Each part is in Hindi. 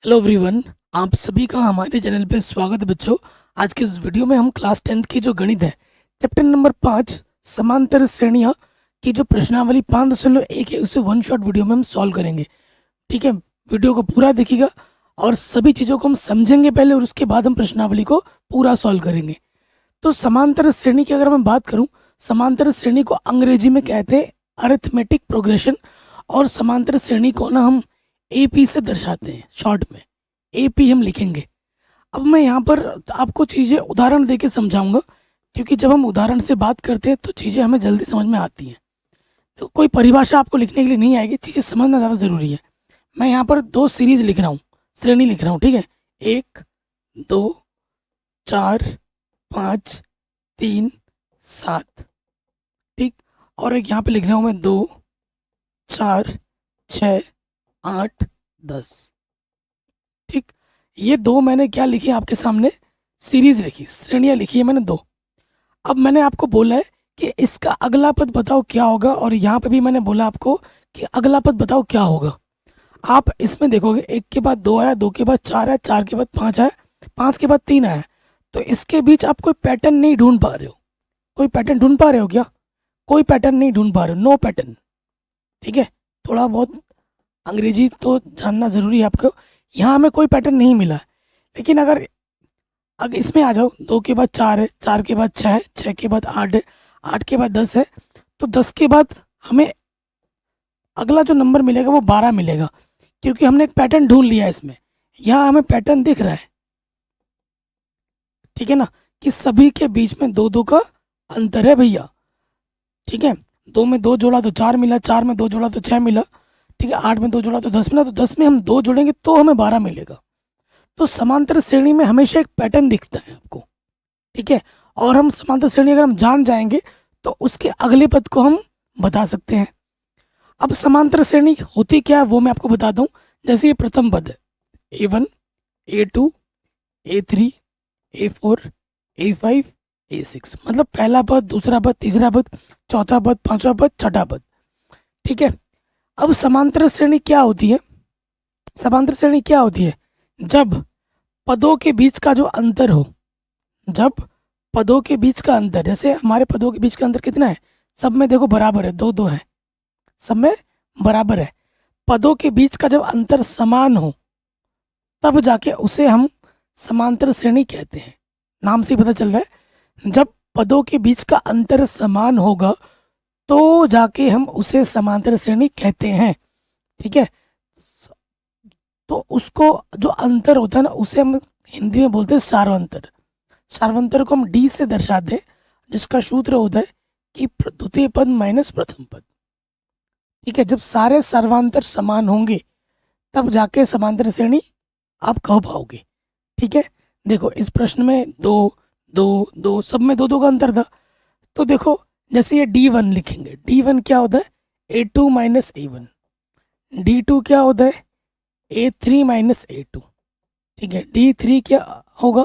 हेलो एवरीवन, आप सभी का हमारे चैनल पे स्वागत है बच्चों। आज के इस वीडियो में हम क्लास 10th की जो गणित है चैप्टर नंबर 5 समांतर श्रेणियाँ की जो प्रश्नावली 5.1 है उसे वन शॉट वीडियो में हम सॉल्व करेंगे। ठीक है, वीडियो को पूरा देखिएगा और सभी चीज़ों को हम समझेंगे पहले और उसके बाद हम प्रश्नावली को पूरा सॉल्व करेंगे। तो समांतर श्रेणी की अगर मैं बात करूँ, समांतर श्रेणी को अंग्रेजी में कहते हैं अरिथमेटिक प्रोग्रेशन और समांतर श्रेणी को ना हम एपी से दर्शाते हैं। शॉर्ट में एपी हम लिखेंगे। अब मैं यहाँ पर आपको चीज़ें उदाहरण देके समझाऊंगा, क्योंकि जब हम उदाहरण से बात करते हैं तो चीज़ें हमें जल्दी समझ में आती हैं। तो कोई परिभाषा आपको लिखने के लिए नहीं आएगी, चीज़ें समझना ज़्यादा ज़रूरी है। मैं यहाँ पर दो सीरीज लिख रहा हूँ, श्रेणी लिख रहा हूँ। ठीक है, 1 2 4 5 3 7। ठीक, और एक यहाँ पे लिख रहा हूँ मैं 2 4 6 8 10। ठीक, ये दो मैंने क्या लिखी आपके सामने, सीरीज लिखी, श्रेणियाँ लिखी है मैंने दो। अब मैंने आपको बोला है कि इसका अगला पद बताओ क्या होगा, और यहाँ पे भी मैंने बोला आपको कि अगला पद बताओ क्या होगा। आप इसमें देखोगे 1 के बाद 2 आया, 2 के बाद 4 आया, 4 के बाद 5 आया, 5 के बाद 3 आया। तो इसके बीच आप कोई पैटर्न नहीं ढूंढ पा रहे हो। कोई पैटर्न ढूंढ पा रहे हो क्या? कोई पैटर्न नहीं ढूंढ पा रहे हो, नो पैटर्न। ठीक है, थोड़ा बहुत अंग्रेजी तो जानना ज़रूरी है आपको। यहाँ हमें कोई पैटर्न नहीं मिला, लेकिन अगर इसमें आ जाओ, 2 के बाद 4 है, 4 के बाद 6 है, 6 के बाद 8 है, 8 के बाद 10 है, तो 10 के बाद हमें अगला जो नंबर मिलेगा वो 12 मिलेगा, क्योंकि हमने एक पैटर्न ढूंढ लिया है इसमें। यहाँ हमें पैटर्न दिख रहा है, ठीक है ना, कि सभी के बीच में दो दो का अंतर है भैया। ठीक है, 2 में 2 जोड़ा तो 4 मिला, 4 में 2 जोड़ा तो 6 मिला। ठीक है, 8 में 2 जोड़ा तो 10 मिला, तो 10 में हम 2 जोड़ेंगे तो हमें 12 मिलेगा। तो समांतर श्रेणी में हमेशा एक पैटर्न दिखता है आपको। ठीक है, और हम समांतर श्रेणी अगर हम जान जाएंगे तो उसके अगले पद को हम बता सकते हैं। अब समांतर श्रेणी होती क्या है वो मैं आपको बताता हूँ। जैसे ये प्रथम पद है, A1 A2 A3 A4 A5 A6, मतलब पहला पद, दूसरा पद, तीसरा पद, चौथा पद, पांचवा पद, छठा पद। ठीक है, अब समांतर श्रेणी क्या होती है? समांतर श्रेणी क्या होती है? जब पदों के बीच का जो अंतर हो, जब पदों के बीच का अंतर, जैसे हमारे पदों के बीच का अंतर कितना है? सब में देखो बराबर है, 2 2 है, सब में बराबर है। पदों के बीच का जब अंतर समान हो तब जाके उसे हम समांतर श्रेणी कहते हैं। नाम से ही पता चल रहा है, जब पदों के बीच का अंतर समान होगा तो जाके हम उसे समांतर श्रेणी कहते हैं। ठीक है, तो उसको जो अंतर होता है ना उसे हम हिंदी में बोलते हैं सार्वंतर। सार्वंतर को हम डी से दर्शाते हैं, जिसका सूत्र होता है कि द्वितीय पद माइनस प्रथम पद। ठीक है, जब सारे सर्वांतर समान होंगे तब जाके समांतर श्रेणी आप कह पाओगे। ठीक है, देखो इस प्रश्न में 2 2 2, सब में 2 2 का अंतर था। तो देखो जैसे ये D1 लिखेंगे, D1 क्या होता है? A2 minus A1। D2 क्या होता है? A3 minus A2। ठीक है, D3 क्या होगा?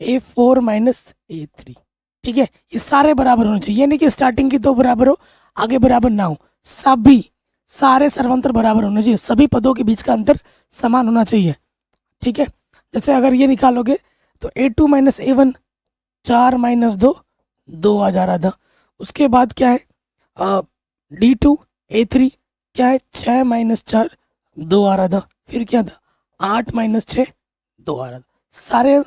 A4 minus A3। ठीक है, ये सारे बराबर होने चाहिए, ये नहीं कि स्टार्टिंग की 2 बराबर हो आगे बराबर ना हो। सभी सारे सर्वांतर बराबर होने चाहिए, सभी पदों के बीच का अंतर समान होना चाहिए। ठीक है, जैसे अगर ये निकालोगे तो A2 माइनस A1, 4 माइनस 2, 2 आ जा रहा था। उसके बाद क्या है? D2 A3 क्या है? 6 माइनस 4, 2 आ रहा था। फिर क्या था? 8 माइनस 6, 2 आ रहा था। सारे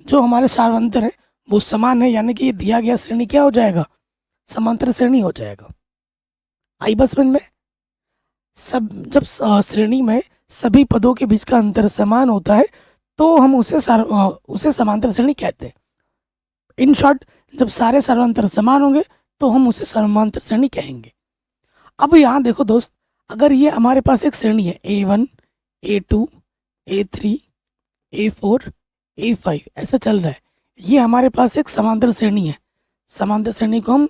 जो हमारे सार्वंतर है वो समान है, यानी कि ये दिया गया श्रेणी क्या हो जाएगा? समांतर श्रेणी हो जाएगा। आई बस समझ में? सब जब श्रेणी में सभी पदों के बीच का अंतर समान होता है तो हम उसे समांतर श्रेणी कहते हैं। इन शॉर्ट, जब सारे सर्वांतर समान होंगे तो हम उसे समांतर श्रेणी कहेंगे। अब यहाँ देखो दोस्त, अगर ये हमारे पास एक श्रेणी है A1 A2 A3 A4 A5 ऐसा चल रहा है, ये हमारे पास एक समांतर श्रेणी है। समांतर श्रेणी को हम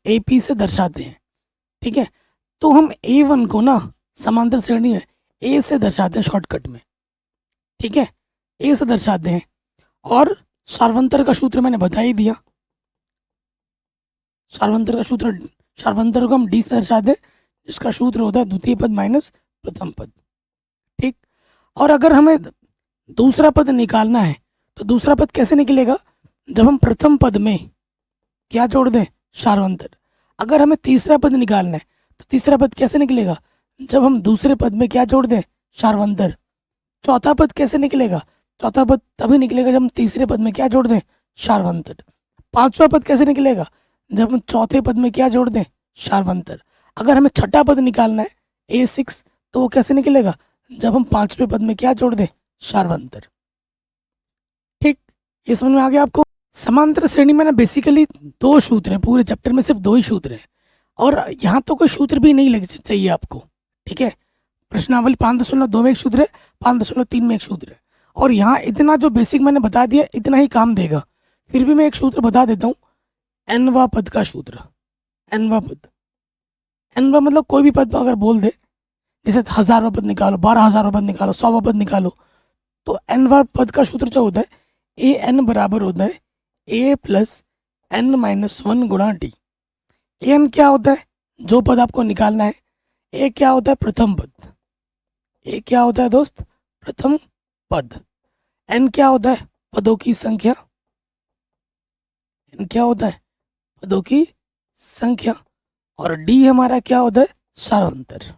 AP से दर्शाते हैं। ठीक है, तो हम A1 को ना समांतर श्रेणी में A से दर्शाते हैं शॉर्टकट में। ठीक है, A से दर्शाते हैं, और सार्वंतर का सूत्र मैंने बता ही दिया। सार्वंतर का सूत्र, सार्वंतर को हम D से दर्शाते हैं, जिसका सूत्र होता है द्वितीय पद माइनस प्रथम पद। ठीक, और अगर हमें दूसरा पद निकालना है तो दूसरा पद कैसे निकलेगा, जब हम प्रथम पद में क्या जोड़ दें, सार्वंतर। अगर हमें तीसरा पद निकालना है तो तीसरा पद कैसे निकलेगा, जब हम दूसरे पद में क्या जोड़ दें, सार्वंतर। चौथा पद कैसे निकलेगा, चौथा पद तभी निकलेगा जब हम तीसरे पद में क्या जोड़ दें, सार्वंतर। पांचवा पद कैसे निकलेगा, जब हम चौथे पद में क्या जोड़ दें, सार्वंतर। अगर हमें छठा पद निकालना है A6 तो वो कैसे निकलेगा, जब हम पांचवें पद में क्या जोड़ दें, सार्वंतर। ठीक, ये समझ में आ गया आपको। समांतर श्रेणी में ना बेसिकली दो सूत्र हैं, पूरे चैप्टर में सिर्फ दो ही सूत्र हैं, और यहाँ तो कोई सूत्र भी नहीं लग चाहिए आपको। ठीक है, प्रश्नावली 5.2 में एक सूत्र है, 5.3 में एक सूत्र है, और यहाँ इतना जो बेसिक मैंने बता दिया इतना ही काम देगा। फिर भी मैं एक सूत्र बता देता हूँ, एनवा पद का सूत्र। एनवा पद, एनवा मतलब कोई भी पद अगर बोल दे, जैसे 1000वां पद निकालो, 12,000वां पद निकालो, 100वां पद निकालो, तो एनवा पद का सूत्र जो होता है ए एन बराबर होता है ए प्लस एन माइनस 1 गुणा टी। ए एन क्या होता है, जो पद आपको निकालना है। ए क्या होता है, प्रथम पद। ए क्या होता है दोस्त, प्रथम पद। एन क्या होता है, पदों की संख्या। एन क्या होता है, पदों की संख्या। और डी हमारा क्या होता है, सार्वंतर।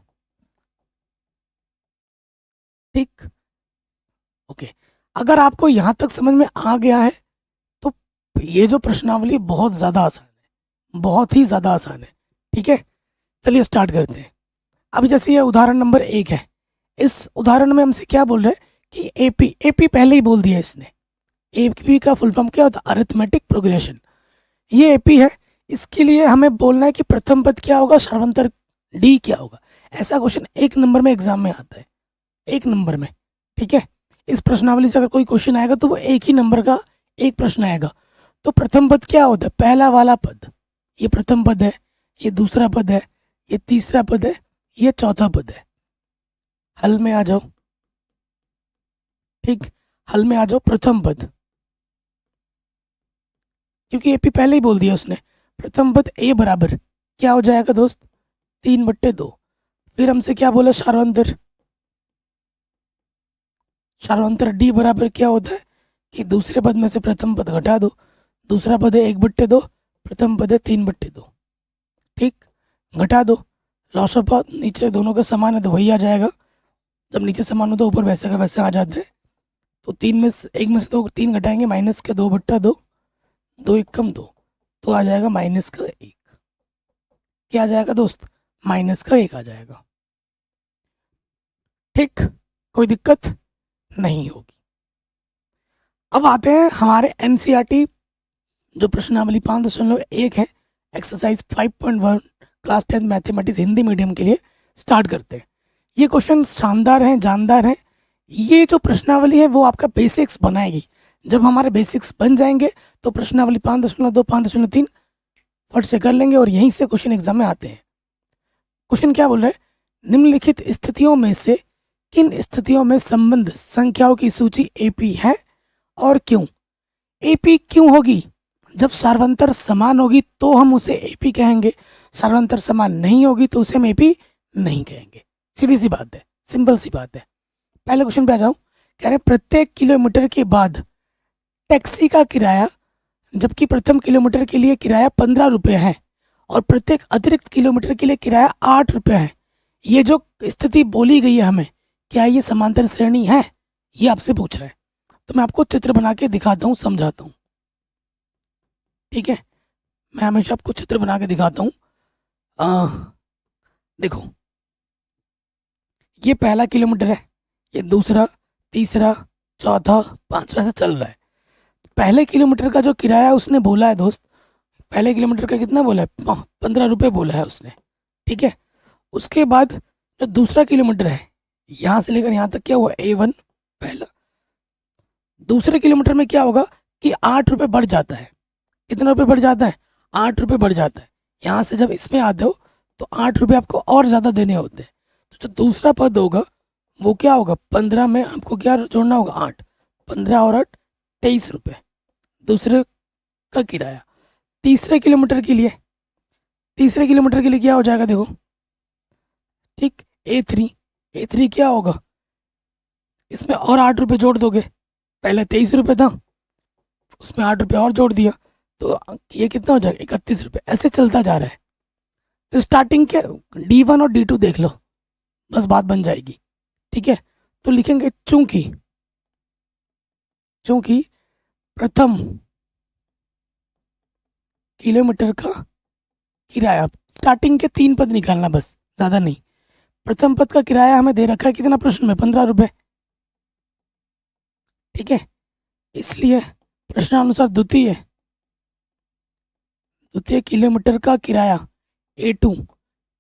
ठीक, ओके। अगर आपको यहां तक समझ में आ गया है तो ये जो प्रश्नावली बहुत ज़्यादा आसान है, बहुत ही ज़्यादा आसान है। ठीक है, चलिए स्टार्ट करते हैं। अब जैसे ये उदाहरण नंबर 1 है, इस उदाहरण में हमसे क्या बोल रहे हैं कि एपी, एपी पहले ही बोल दिया इसने। एपी का फुल फॉर्म क्या होता है, अरिथमेटिक प्रोग्रेशन। ये एपी है, इसके लिए हमें बोलना है कि प्रथम पद क्या होगा, सार्वंतर डी क्या होगा। ऐसा क्वेश्चन 1 नंबर में एग्जाम में आता है, 1 नंबर में। ठीक है, इस प्रश्नावली से अगर कोई क्वेश्चन आएगा तो वो 1 ही नंबर का एक प्रश्न आएगा। तो प्रथम पद क्या होता है, पहला वाला पद, ये प्रथम पद है, ये दूसरा पद है, ये तीसरा पद है, ये चौथा पद है। हल में आ जाओ। ठीक, हल में आ जाओ, प्रथम पद, क्योंकि एपी पहले ही बोल दिया उसने। प्रथम पद ए बराबर क्या हो जाएगा दोस्त, 3/2। फिर हमसे क्या बोला, सार्वंतर। सार्वंतर डी बराबर क्या होता है कि दूसरे पद में से प्रथम पद घटा दो। दूसरा पद है 1/2, प्रथम पद है 3/2। ठीक, घटा दो, लॉस ऑफ नीचे दोनों का समान है तो वही आ जाएगा। जब नीचे समान हो तो ऊपर वैसे का वैसे आ जाते हैं। तो 3 में से 1 में से 2 3 घटाएंगे, माइनस के 2/2, 2 1 कम 2, तो आ जाएगा माइनस का 1। क्या आ जाएगा दोस्त, माइनस का 1 आ जाएगा। ठीक, कोई दिक्कत नहीं होगी। अब आते हैं हमारे एनसीईआरटी जो प्रश्नावली 5.1 है, exercise 5.1 class 10 mathematics Hindi medium के लिए स्टार्ट करते हैं। ये क्वेश्चन शानदार हैं, जानदार हैं। ये जो प्रश्नावली है वो आपका बेसिक्स बनाएगी। जब हमारे बेसिक्स बन जाएंगे तो प्रश्नावली 5.2 5.3 फट से कर लेंगे और यहीं से क्वेश्चन एग्जाम में आते हैं। क्वेश्चन क्या बोल रहा है, निम्नलिखित स्थितियों में से किन स्थितियों में संबंध संख्याओं की सूची एपी है और क्यों। एपी क्यों होगी, जब सार्वंतर समान होगी तो हम उसे एपी कहेंगे, सार्वंतर समान नहीं होगी तो उसे हम एपी नहीं कहेंगे। सीधी सी बात है, सिंपल सी बात है। पहले क्वेश्चन पे आ जाऊं। कह रहे प्रत्येक किलोमीटर के बाद टैक्सी का किराया, जबकि प्रथम किलोमीटर के लिए किराया 15 रुपये है और प्रत्येक अतिरिक्त किलोमीटर के लिए किराया 8 रुपये है। ये जो स्थिति बोली गई है हमें, क्या ये समांतर श्रेणी है, ये आपसे पूछ रहा है। तो मैं आपको चित्र बना के दिखाता हूँ, समझाता हूँ। ठीक है, मैं हमेशा आपको चित्र बना के दिखाता हूँ। देखो, ये पहला किलोमीटर है, ये दूसरा, तीसरा, चौथा, पांचवा, ऐसे चल रहा है। पहले किलोमीटर का जो किराया उसने बोला है दोस्त, पहले किलोमीटर का कितना बोला है, 15 रुपये बोला है उसने। ठीक है, उसके बाद जो दूसरा किलोमीटर है, यहाँ से लेकर यहाँ तक क्या हुआ, A1 पहला। दूसरे किलोमीटर में क्या होगा कि 8 रुपये बढ़ जाता है। कितना रुपये बढ़ जाता है, 8 रुपये बढ़ जाता है। यहाँ से जब इसमें आते हो तो 8 रुपये आपको और ज़्यादा देने होते हैं। तो जो दूसरा पद होगा वो क्या होगा, 15 में आपको क्या जोड़ना होगा, 8, 15 और 8 23 रुपये दूसरे का किराया। तीसरे किलोमीटर के लिए, तीसरे किलोमीटर के लिए क्या हो जाएगा, देखो। ठीक, A3 क्या होगा, इसमें और 8 रुपये जोड़ दोगे, पहले 23 रुपये था, उसमें 8 रुपये और जोड़ दिया, तो ये कितना हो जाएगा 31 रुपये। ऐसे चलता जा रहा है। तो स्टार्टिंग के D1 और D2 देख लो, बस बात बन जाएगी। ठीक है, तो लिखेंगे चूंकि चूंकि प्रथम किलोमीटर का किराया, स्टार्टिंग के 3 पद निकालना बस, ज़्यादा नहीं। प्रथम पद का किराया हमें दे रखा है कितना प्रश्न में, 15 रुपये। ठीक है, इसलिए प्रश्नानुसार द्वितीय किलोमीटर का किराया A2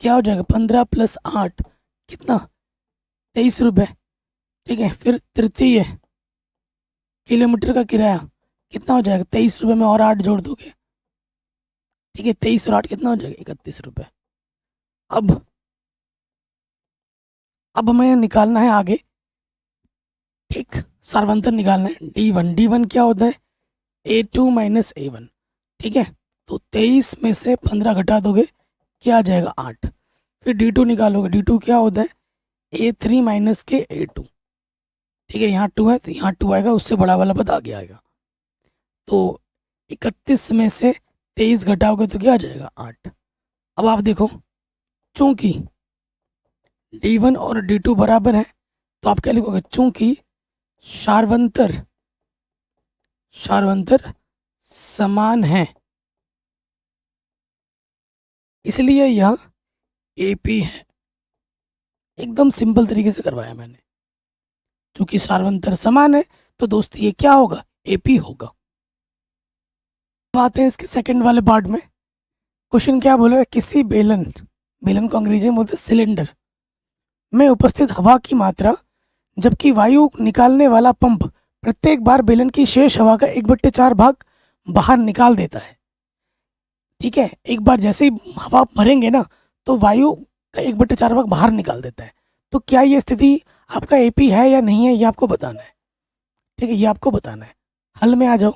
क्या हो जाएगा, 15 + 8 कितना, 23 रुपये। ठीक है, फिर तृतीय किलोमीटर का किराया कितना हो जाएगा, 23 रुपये में और 8 जोड़ दोगे। ठीक है, 23 और 8 कितना हो जाएगा, 31 रुपये। अब हमें निकालना है आगे, ठीक, सार्वंतर निकालना है। D1 क्या होता है, A2 - A1। ठीक है, तो 23 में से 15 घटा दोगे, क्या आ जाएगा, 8। फिर D2 निकालोगे, D2 क्या होता है, A3 - A2। ठीक है, यहाँ 2 है तो यहाँ 2 आएगा, उससे बड़ा वाला पद आगे आएगा। तो 31 में से 23 घटाओगे तो क्या आ जाएगा, 8। अब आप देखो, चूंकि D1 और D2 बराबर है, तो आप क्या लिखोगे, चूंकि सार्वंतर समान है, इसलिए यह AP है। एकदम सिंपल तरीके से करवाया मैंने। चूंकि सार्वंतर समान है तो दोस्त ये क्या होगा, AP होगा। अब आते हैं इसके सेकंड वाले पार्ट में। क्वेश्चन क्या बोल रहा है, किसी बेलन को अंग्रेजी में बोलते हैं सिलेंडर में उपस्थित हवा की मात्रा, जबकि वायु निकालने वाला पंप प्रत्येक बार बेलन की शेष हवा का 1/4 भाग बाहर निकाल देता है। ठीक है, एक बार जैसे ही हवा भरेंगे ना, तो वायु का 1/4 भाग बाहर निकाल देता है। तो क्या ये स्थिति आपका AP है या नहीं है, ये आपको बताना है। ठीक है, ये आपको बताना है। हल में आ जाओ।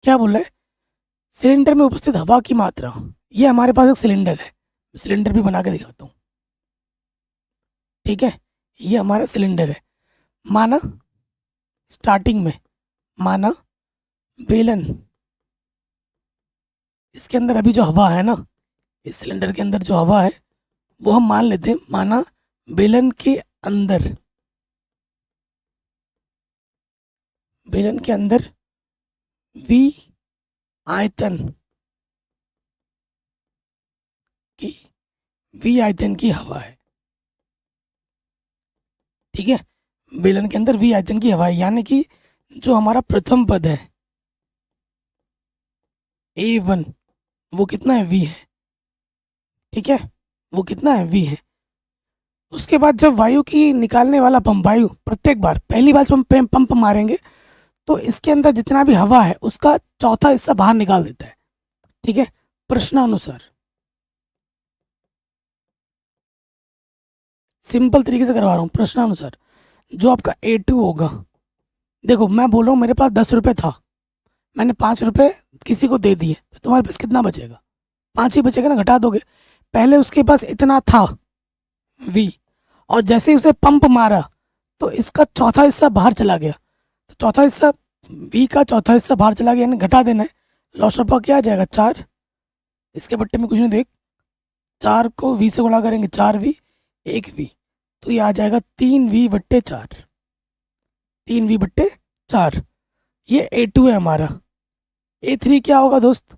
क्या बोल रहा है, सिलेंडर में उपस्थित हवा की मात्रा, ये हमारे पास एक सिलेंडर है, सिलेंडर भी बना के दिखाता हूँ। ठीक है, ये हमारा सिलेंडर है। माना स्टार्टिंग में, माना बेलन, इसके अंदर अभी जो हवा है ना, इस सिलेंडर के अंदर जो हवा है वो हम मान लेते हैं, माना बेलन के अंदर V आयतन की हवा है। ठीक है, बेलन के अंदर V आयतन की हवा है, यानी कि जो हमारा प्रथम पद है A1 वो कितना है, V है। ठीक है, वो कितना है, V है। उसके बाद जब वायु की निकालने वाला पंप, वायु प्रत्येक बार, पहली बार जब हम पंप मारेंगे तो इसके अंदर जितना भी हवा है उसका चौथा हिस्सा बाहर निकाल देता है। ठीक है, प्रश्नानुसार सिंपल तरीके से करवा रहा हूँ। प्रश्नानुसार जो आपका A2 होगा, देखो मैं बोल रहा हूँ मेरे पास 10 रुपये था, मैंने 5 रुपये किसी को दे दिए, तो तुम्हारे पास कितना बचेगा, 5 ही बचेगा ना, घटा दोगे। पहले उसके पास इतना था V, और जैसे ही उसे पंप मारा तो इसका चौथा हिस्सा बाहर चला गया, तो चौथा हिस्सा V का चौथा हिस्सा बाहर चला गया, यानी घटा देना है। लॉस ऑफ क्या आ जाएगा, 4। इसके बट्टे में कुछ नहीं, देख 4 को V से गुणा करेंगे, 4V 1V, तो ये आ जाएगा 3V/4, 3V/4। ये A2 है हमारा। A3 क्या होगा दोस्त,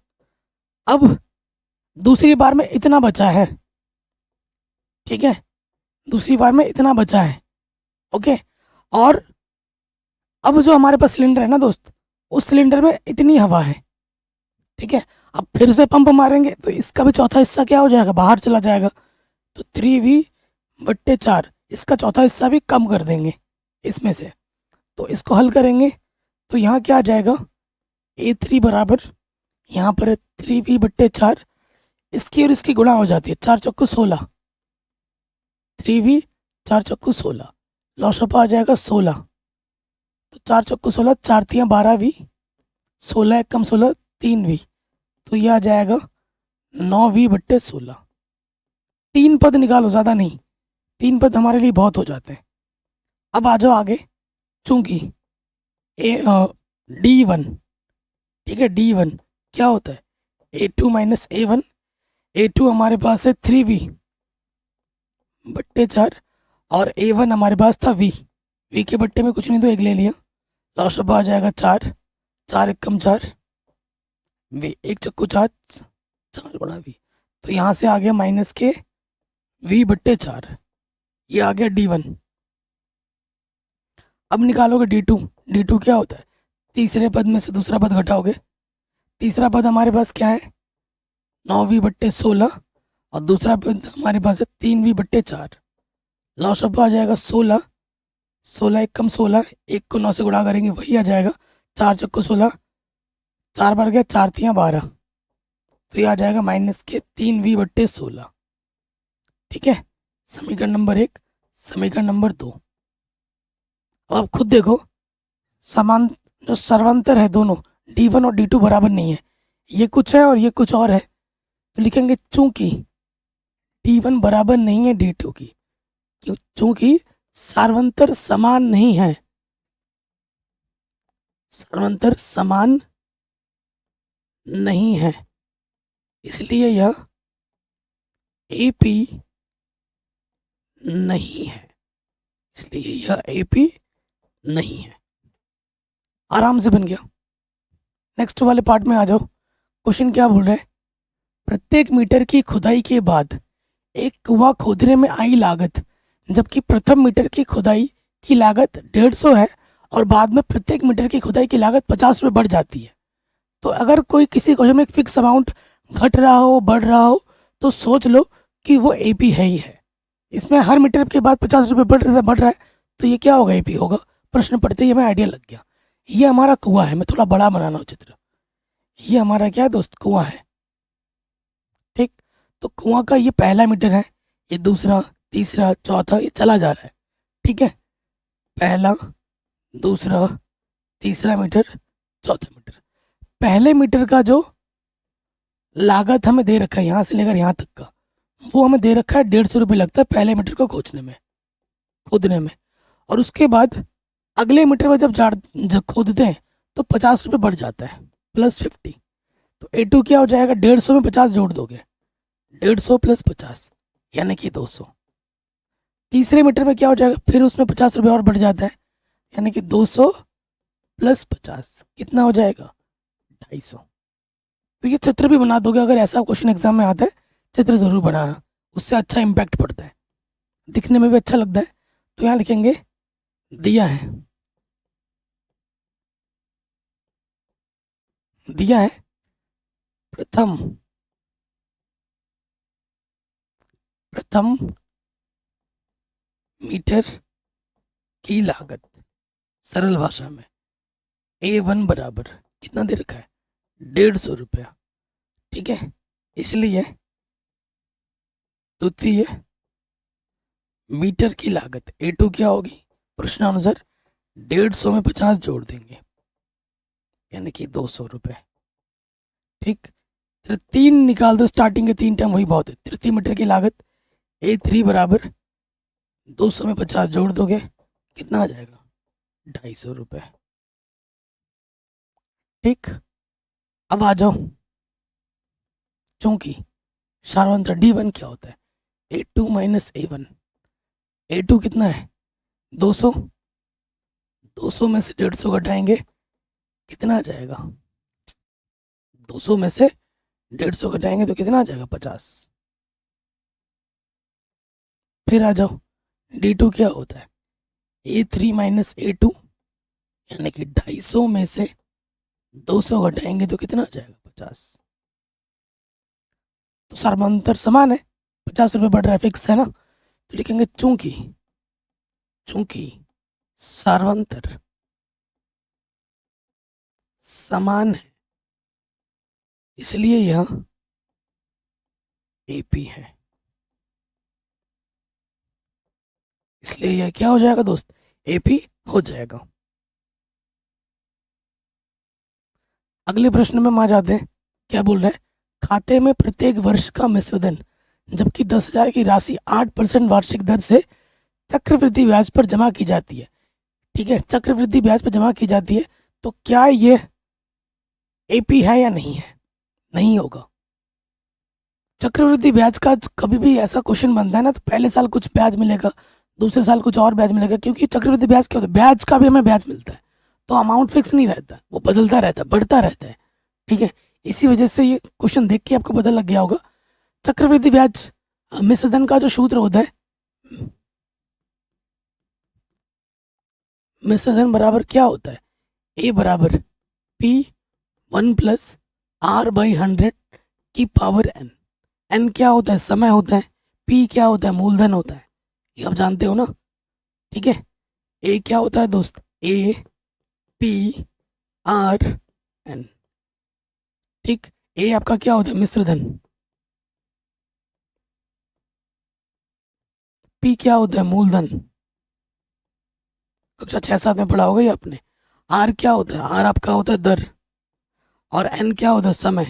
अब दूसरी बार में इतना बचा है। ठीक है, दूसरी बार में इतना बचा है। ओके, और अब जो हमारे पास सिलेंडर है ना दोस्त, उस सिलेंडर में इतनी हवा है। ठीक है, अब फिर से पंप मारेंगे तो इसका भी चौथा हिस्सा क्या हो जाएगा, बाहर चला जाएगा, तो 3V/4, इसका चौथा हिस्सा भी कम कर देंगे इसमें से। तो इसको हल करेंगे तो यहाँ क्या आ जाएगा, A3 बराबर, यहाँ पर 3V/4, इसकी और इसकी गुणा हो जाती है, 4 चौको 16, 3V 4 चौको 16, लॉस ऑफ आ जाएगा 16, तो 4 चौको 16, 4 तियाँ 12V, 16 कम 16 3V, तो यह आ जाएगा 9V/16। 3 पद निकालो, ज़्यादा नहीं, 3 पद हमारे लिए बहुत हो जाते हैं। अब आ जाओ आगे। चूंकि D1, ठीक है, D1 क्या होता है, A2 माइनस A1। A2 हमारे पास है 3V बट्टे 4, और A1 हमारे पास था V के बट्टे में कुछ नहीं तो एक ले लिया, लास्ट आ जाएगा 4, 4 एक कम 4, V एक चक्कू 4, 4 गुणा V। तो यहाँ से आ गया माइनस के V बट्टे 4, ये आ गया D1। अब निकालोगे D2। D2 क्या होता है, तीसरे पद में से दूसरा पद घटाओगे। तीसरा पद हमारे पास क्या है, 9V बट्टे 16, और दूसरा पद हमारे पास है 3V बट्टे 4। लॉस आ जाएगा 16, 16 एक कम 16, एक को 9 से गुणा करेंगे वही आ जाएगा, 4 चक्को 16, 4 बार गया 4 तियाँ 12, तो ये आ जाएगा माइनस के 3V बट्टे 16। ठीक है, समीकरण नंबर 1। समीकरण नंबर 2, अब खुद देखो, समान जो सर्वांतर है दोनों D1 और D2 बराबर नहीं है, ये कुछ है और ये कुछ और है, तो लिखेंगे चूंकि D1 बराबर नहीं है D2 की, चूंकि सर्वांतर समान नहीं है, सर्वांतर समान नहीं है, इसलिए यह AP नहीं है, इसलिए यह AP नहीं है। आराम से बन गया। नेक्स्ट वाले पार्ट में आ जाओ। क्वेश्चन क्या बोल रहा है, प्रत्येक मीटर की खुदाई के बाद एक कुआं खोदने में आई लागत, जबकि प्रथम मीटर की खुदाई की लागत 150 है और बाद में प्रत्येक मीटर की खुदाई की लागत 50 रुपये बढ़ जाती है। तो अगर कोई किसी क्वेश्चन में एक फिक्स अमाउंट घट रहा हो बढ़ रहा हो तो सोच लो कि वो AP है ही है। इसमें हर मीटर के बाद 50 रुपये बढ़ रहा है तो ये क्या होगा, AP होगा। प्रश्न पढ़ते ही हमें आइडिया लग गया। ये हमारा कुआं है, मैं थोड़ा बड़ा बनाना हूँ चित्र। ये हमारा क्या है दोस्त, कुआं है। ठीक, तो कुआं का ये पहला मीटर है, ये दूसरा तीसरा चौथा ये चला जा रहा है। ठीक है, पहला दूसरा तीसरा मीटर चौथा मीटर। पहले मीटर का जो लागत हमें दे रखा है यहाँ से लेकर यहाँ तक का, वो हमें दे रखा है 150 रुपये लगता है पहले मीटर को खोदने में। और उसके बाद अगले मीटर में जब खोदते हैं तो 50 रुपये बढ़ जाता है, +50। तो A2 क्या हो जाएगा, 150 में 50 जोड़ दोगे, 150 + 50 यानी कि 200। तीसरे मीटर में क्या हो जाएगा, फिर उसमें 50 रुपये और बढ़ जाता है, यानी कि 200 + 50 कितना हो जाएगा, 250। तो ये चित्र भी बना दोगे, अगर ऐसा क्वेश्चन एग्जाम में आता है चित्र ज़रूर बनाना, उससे अच्छा इम्पैक्ट पड़ता है, दिखने में भी अच्छा लगता है। तो यहाँ लिखेंगे दिया है प्रथम मीटर की लागत, सरल भाषा में A1 बराबर कितना दे रखा है, 150 रुपया। ठीक है, इसलिए द्वितीय मीटर की लागत A2 क्या होगी, प्रश्नानुसार 150 में 50 जोड़ देंगे यानी कि 200 रुपये। ठीक, 3 निकाल दो, स्टार्टिंग के 3 टर्म वही बहुत है। तृतीय मीटर की लागत A3 बराबर 200 में 50 जोड़ दोगे कितना आ जाएगा, 250 रुपये। ठीक, अब आ जाओ, चूंकि सार्वंतर D1 क्या होता है, A2 माइनस A1। A2 कितना है, 200, 200 में से 150 घटाएंगे कितना आ जाएगा, 200 में से 150 घटाएंगे तो कितना आ जाएगा, 50। फिर आ जाओ, D2 क्या होता है, A3 माइनस A2 यानी कि 250 में से 200 घटाएंगे तो कितना आ जाएगा, 50। तो समांतर समान है, 50 रुपये बढ़ रहा है, फिक्स है ना। तो लिखेंगे चूंकि सार्वंतर समान है इसलिए यह AP है, इसलिए यह क्या हो जाएगा दोस्त, AP हो जाएगा। अगले प्रश्न में हम आ जाते हैं। क्या बोल रहे हैं, खाते में प्रत्येक वर्ष का मिश्रधन जबकि 10,000 की राशि 8% वार्षिक दर से चक्रवृद्धि ब्याज पर जमा की जाती है। ठीक है, चक्रवृद्धि ब्याज पर जमा की जाती है, तो क्या ये एपी है या नहीं है? नहीं होगा। चक्रवृद्धि ब्याज का कभी भी ऐसा क्वेश्चन बनता है ना, तो पहले साल कुछ ब्याज मिलेगा, दूसरे साल कुछ और ब्याज मिलेगा, क्योंकि चक्रवृद्धि ब्याज क्या होता है, ब्याज का भी हमें ब्याज मिलता है, तो अमाउंट फिक्स नहीं रहता, वो बदलता रहता है, बढ़ता रहता है। ठीक है, इसी वजह से ये क्वेश्चन देख के आपको पता लग गया होगा। चक्रवृद्धि ब्याज मिश्रधन का जो सूत्र होता है, मिश्रधन बराबर क्या होता है, ए बराबर पी 1+r/100 की पावर n। एन क्या होता है, समय होता है। पी क्या होता है, मूलधन होता है, ये आप जानते हो ना। ठीक है, ए क्या होता है दोस्त, ए पी आर एन। ठीक, ए आपका क्या होता है, मिश्रधन। पी क्या होता है, मूलधन, कक्षा 6-7 में पढ़ा होगा ये आपने। आर क्या होता है, आर आपका होता है दर, और एन क्या होता है, समय।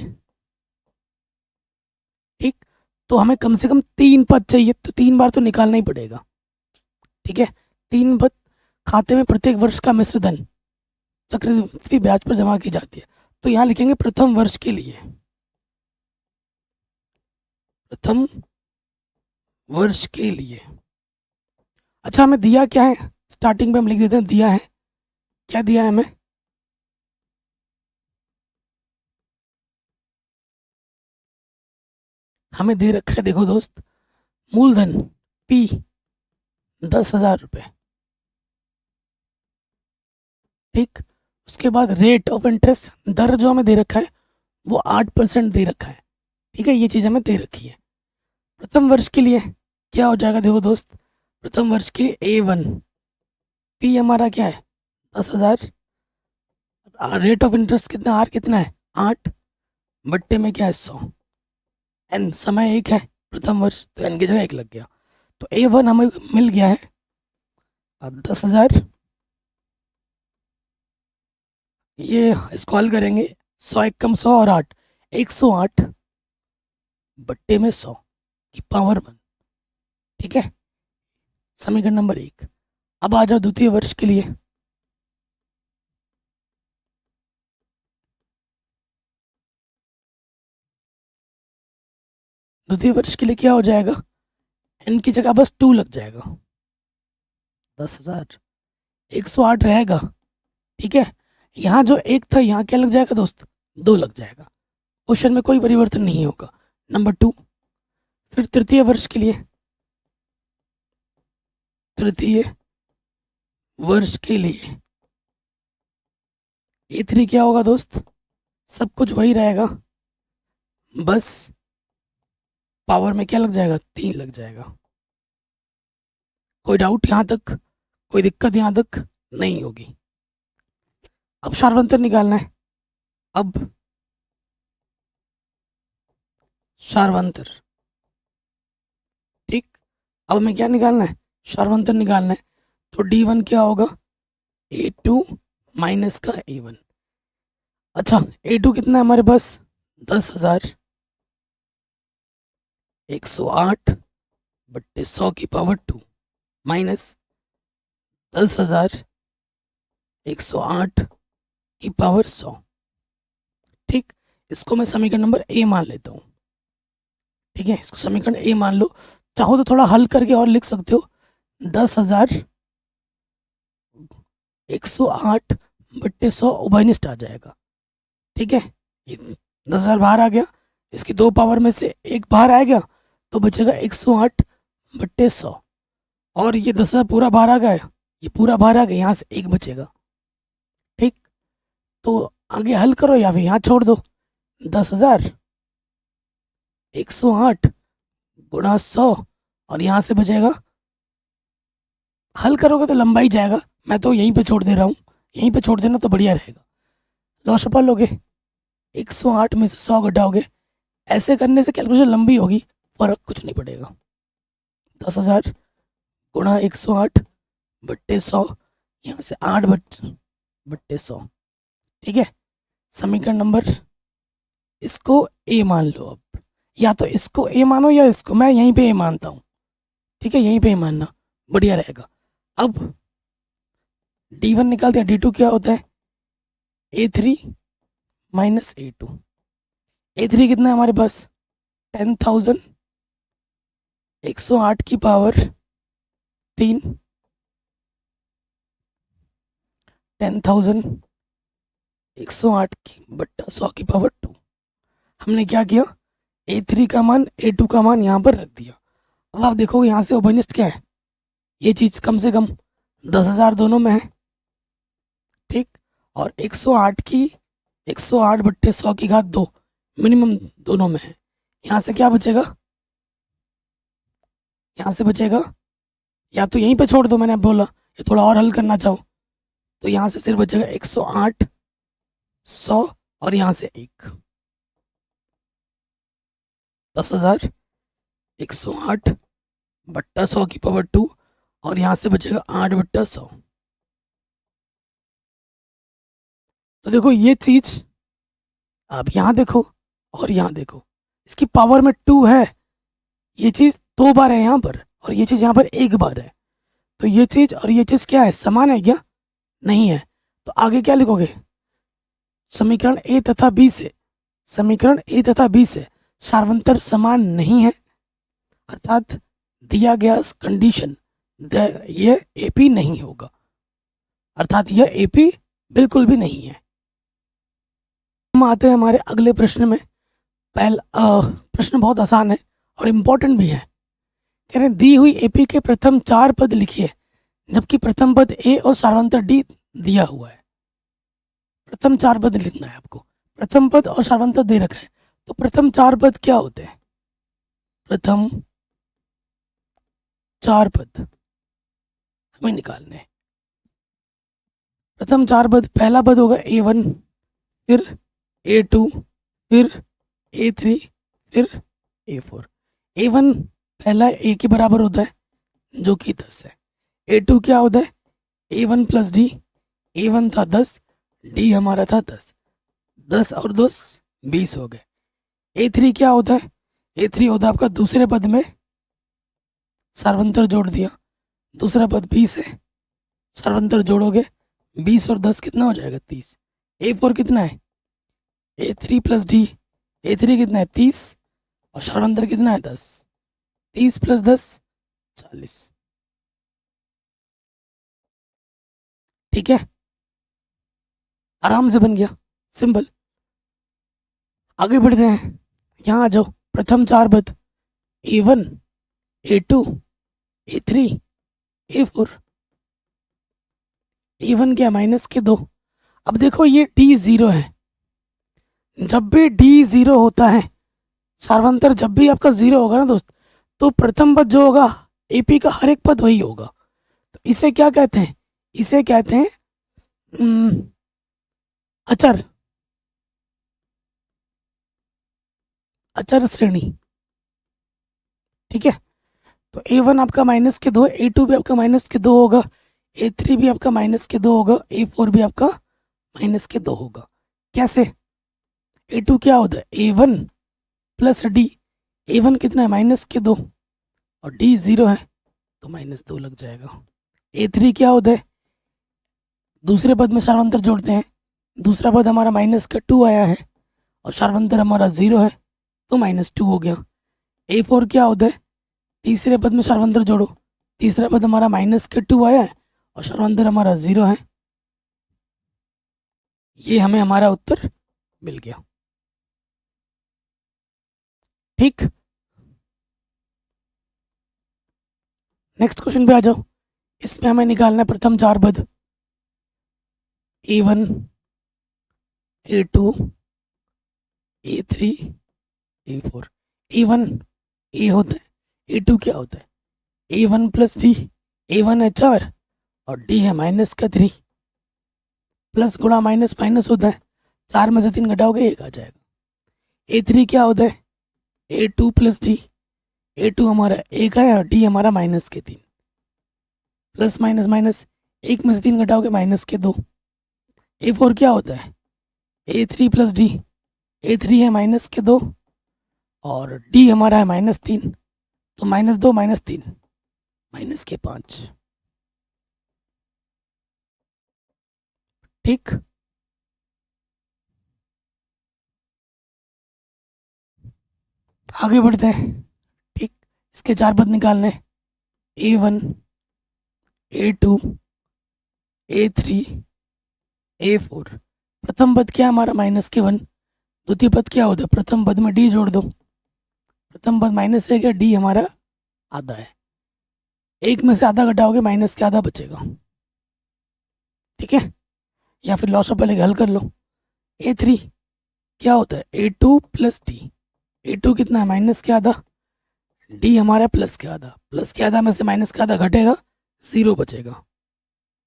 ठीक, तो हमें कम से कम 3 पद चाहिए, तो 3 बार तो निकालना ही पड़ेगा। ठीक है, 3 पद खाते में प्रत्येक वर्ष का मिश्रधन चक्रवृद्धि ब्याज पर जमा की जाती है। तो यहाँ लिखेंगे प्रथम वर्ष के लिए, प्रथम वर्ष के लिए। अच्छा, हमें दिया क्या है, स्टार्टिंग में हम लिख देते हैं दिया है, क्या दिया है हमें, हमें दे रखा है, देखो दोस्त, मूलधन पी 10,000 रुपये। ठीक, उसके बाद रेट ऑफ इंटरेस्ट, दर जो हमें दे रखा है वो 8% दे रखा है। ठीक है, ये चीज़ हमें दे रखी है। प्रथम वर्ष के लिए क्या हो जाएगा, देखो दोस्त, प्रथम वर्ष के लिए A1, पी हमारा क्या है 10,000, रेट ऑफ इंटरेस्ट कितना, आर कितना है 8, बट्टे में क्या है 100, एन समय 1 है, प्रथम वर्ष, तो एन की जगह 1 लग गया। तो A1 हमें मिल गया है 10,000, ये इसको हल करेंगे, 100 एक कम 100 और 8, 108 बट्टे में 100 की पावर 1। ठीक है, समीकरण नंबर 1। अब आ जाओ द्वितीय वर्ष के लिए। द्वितीय वर्ष के लिए क्या हो जाएगा, एन की जगह बस 2 लग जाएगा, 10,000, 108 रहेगा। ठीक है, यहाँ जो 1 था, यहाँ क्या लग जाएगा दोस्त, 2 लग जाएगा, क्वेश्चन में कोई परिवर्तन नहीं होगा। नंबर 2, फिर तृतीय वर्ष के लिए, तृतीय वर्ष के लिए A3 क्या होगा दोस्त, सब कुछ वही रहेगा, बस पावर में क्या लग जाएगा, 3 लग जाएगा। कोई डाउट यहाँ तक, कोई दिक्कत यहाँ तक नहीं होगी। अब सार्वंतर निकालना है। अब सार्वंतर, ठीक, अब हमें क्या निकालना है, सार्वंतर निकालना है। तो D1 क्या होगा, A2 माइनस का A1। अच्छा, A2 कितना है हमारे पास, 10,000, 108 बट्टे 100 की पावर 2 माइनस 10,000, 108 की पावर 100। ठीक, इसको मैं समीकरण नंबर ए मान लेता हूँ। ठीक है, इसको समीकरण ए मान लो, चाहो तो थोड़ा हल करके और लिख सकते हो, 10,000, 108 बट्टे 100 उभयनिष्ठ आ जाएगा। ठीक है, ये 10,000 बाहर आ गया, इसकी 2 पावर में से 1 बाहर आ गया, तो बचेगा 108 बट्टे 100, और ये 10,000 पूरा बाहर आ गया, ये पूरा बाहर आ गया, यहाँ से 1 बचेगा। ठीक, तो आगे हल करो या फिर यहाँ छोड़ दो। 10,000, 108 गुणा 100, और यहाँ से बचेगा, हल करोगे तो लंबा ही जाएगा, मैं तो यहीं पे छोड़ दे रहा हूँ, यहीं पे छोड़ देना तो बढ़िया रहेगा। लॉसपा लोगे, 108 में से 100 घटाओगे, ऐसे करने से कैलकुलेशन लंबी होगी, फर्क कुछ नहीं पड़ेगा। 10,000 गुणा 108 बट्टे 100, यहाँ से 8 बट्टे 100। ठीक है, समीकरण नंबर, इसको ए मान लो। अब या तो इसको ए मानो या इसको, मैं यहीं पे ए मानता हूँ, ठीक है, यहीं पे ए मानना बढ़िया रहेगा। अब D1 निकालते हैं, D2 क्या होता है, A3 माइनस A2। A3 कितना है हमारे पास, 10,000, 108 की पावर 3, 10,000 108 की बट्टा 100 की पावर 2। हमने क्या किया, A3 का मान A2 का मान यहाँ पर रख दिया। अब आप देखो यहाँ से ओबनिस्ट क्या है, ये चीज़ कम से कम 10,000 दोनों में है, ठीक, और 108 की 108 बट्टे 100 की घात 2 मिनिमम दोनों में है। यहाँ से क्या बचेगा, यहाँ से बचेगा, या तो यहीं पे छोड़ दो, मैंने बोला ये थोड़ा और हल करना चाहो तो यहाँ से सिर्फ बचेगा 108, 100 और यहाँ से 1, 10,000, 108 बट्टा 100 की पावर 2 और यहाँ से बचेगा 8 बट्टा 100। तो देखो ये चीज आप यहाँ देखो और यहाँ देखो, इसकी पावर में 2 है, ये चीज 2 बार है यहाँ पर और ये चीज यहाँ पर 1 बार है। तो ये चीज और ये चीज क्या है, समान है क्या, नहीं है। तो आगे क्या लिखोगे, समीकरण ए तथा बी से, समीकरण ए तथा बी से सार्वंतर समान नहीं है, अर्थात दिया गया कंडीशन यह एपी नहीं होगा, अर्थात यह एपी बिल्कुल भी नहीं है। हम आते हैं हमारे अगले प्रश्न में। पहला प्रश्न बहुत आसान है और इम्पोर्टेंट भी है। कह रहे हैं दी हुई एपी के प्रथम 4 पद लिखिए जबकि प्रथम पद ए और सार्वंतर डी दिया हुआ है। प्रथम 4 पद लिखना है आपको, प्रथम पद और सार्वंतर दे रखा है। तो प्रथम 4 पद क्या होते हैं, प्रथम 4 पद हमें निकालने हैं। प्रथम 4 पद, पहला पद होगा A1, फिर A2, फिर A3, फिर A4। A1 पहला A के बराबर होता है जो कि 10 है। A2 क्या होता है, A1 प्लस डी, A1 था 10, डी हमारा था 10, 10 और 10 20 हो गए। A3 क्या होता है, A3 होता है आपका दूसरे पद में सार्वंतर जोड़ दिया, दूसरा पद 20 है, सार्वंतर जोड़ोगे 20 और 10 कितना हो जाएगा, 30। A4 कितना है, A3 प्लस डी, A3 कितना है 30 और सार्वंतर कितना है 10, 30 प्लस 10 40। ठीक है, आराम से बन गया, सिंपल। आगे बढ़ते हैं, यहाँ आ जाओ। प्रथम 4 पद A1, A2, A3, A4। A1 क्या, माइनस के 2। अब देखो ये D0 है, जब भी D0 होता है, सार्वंतर जब भी आपका 0 होगा ना दोस्त, तो प्रथम पद जो होगा एपी का हर एक पद वही होगा। तो इसे क्या कहते हैं, इसे कहते हैं अचर, अचर श्रेणी। ठीक है, तो A1 आपका माइनस के 2, A2 भी आपका माइनस के 2 होगा, A3 भी आपका माइनस के 2 होगा, A4 भी आपका माइनस के 2 होगा। कैसे, A2 क्या होता है, A1 प्लस डी, A1 कितना है माइनस के 2 और D 0 है तो माइनस 2 लग जाएगा। A3 क्या होता है, दूसरे पद में सार्वंतर जोड़ते हैं, दूसरा पद हमारा माइनस का 2 आया है और सार्वंतर हमारा 0 है तो माइनस 2 हो गया। A4 क्या होता है, तीसरे पद में सार्वंतर जोड़ो, तीसरा पद हमारा माइनस के 2 आया है और सार्वंतर हमारा 0 है। ये हमें हमारा उत्तर मिल गया। ठीक, नेक्स्ट क्वेश्चन पे आ जाओ। इसमें हमें निकालना है प्रथम 4 पद A1, A2, A3, A4। A1 A होता है, A2 क्या होता है, A1 प्लस डी, A1 है 4 और D है माइनस का 3, प्लस गुणा माइनस माइनस होता है, 4 में से 3 घटाओगे 1 आ जाएगा। A3 क्या होता है, A2 प्लस डी, A2 हमारा 1 है और D हमारा माइनस के 3, प्लस माइनस माइनस, 1 में से 3 घटाओगे माइनस के 2। A4 क्या होता है, A3 प्लस डी, A3 है माइनस के 2 और डी हमारा है -3, तो -2 -3 -5। ठीक, आगे बढ़ते हैं। ठीक, इसके चार पद निकालने, A1 A2 A3 A4। प्रथम पद क्या है हमारा -1, द्वितीय पद क्या होता है, प्रथम पद में डी जोड़ दो, प्रथम पद -1 है, डी हमारा आधा है, एक में से आधा घटाओगे माइनस के आधा बचेगा। ठीक है, या फिर लॉस ऑफ पहले हल कर लो। A3 क्या होता है, A2 प्लस डी, A2 कितना है माइनस के आधा, डी हमारा प्लस के आधा, प्लस के आधा में से माइनस का आधा घटेगा, 0 बचेगा,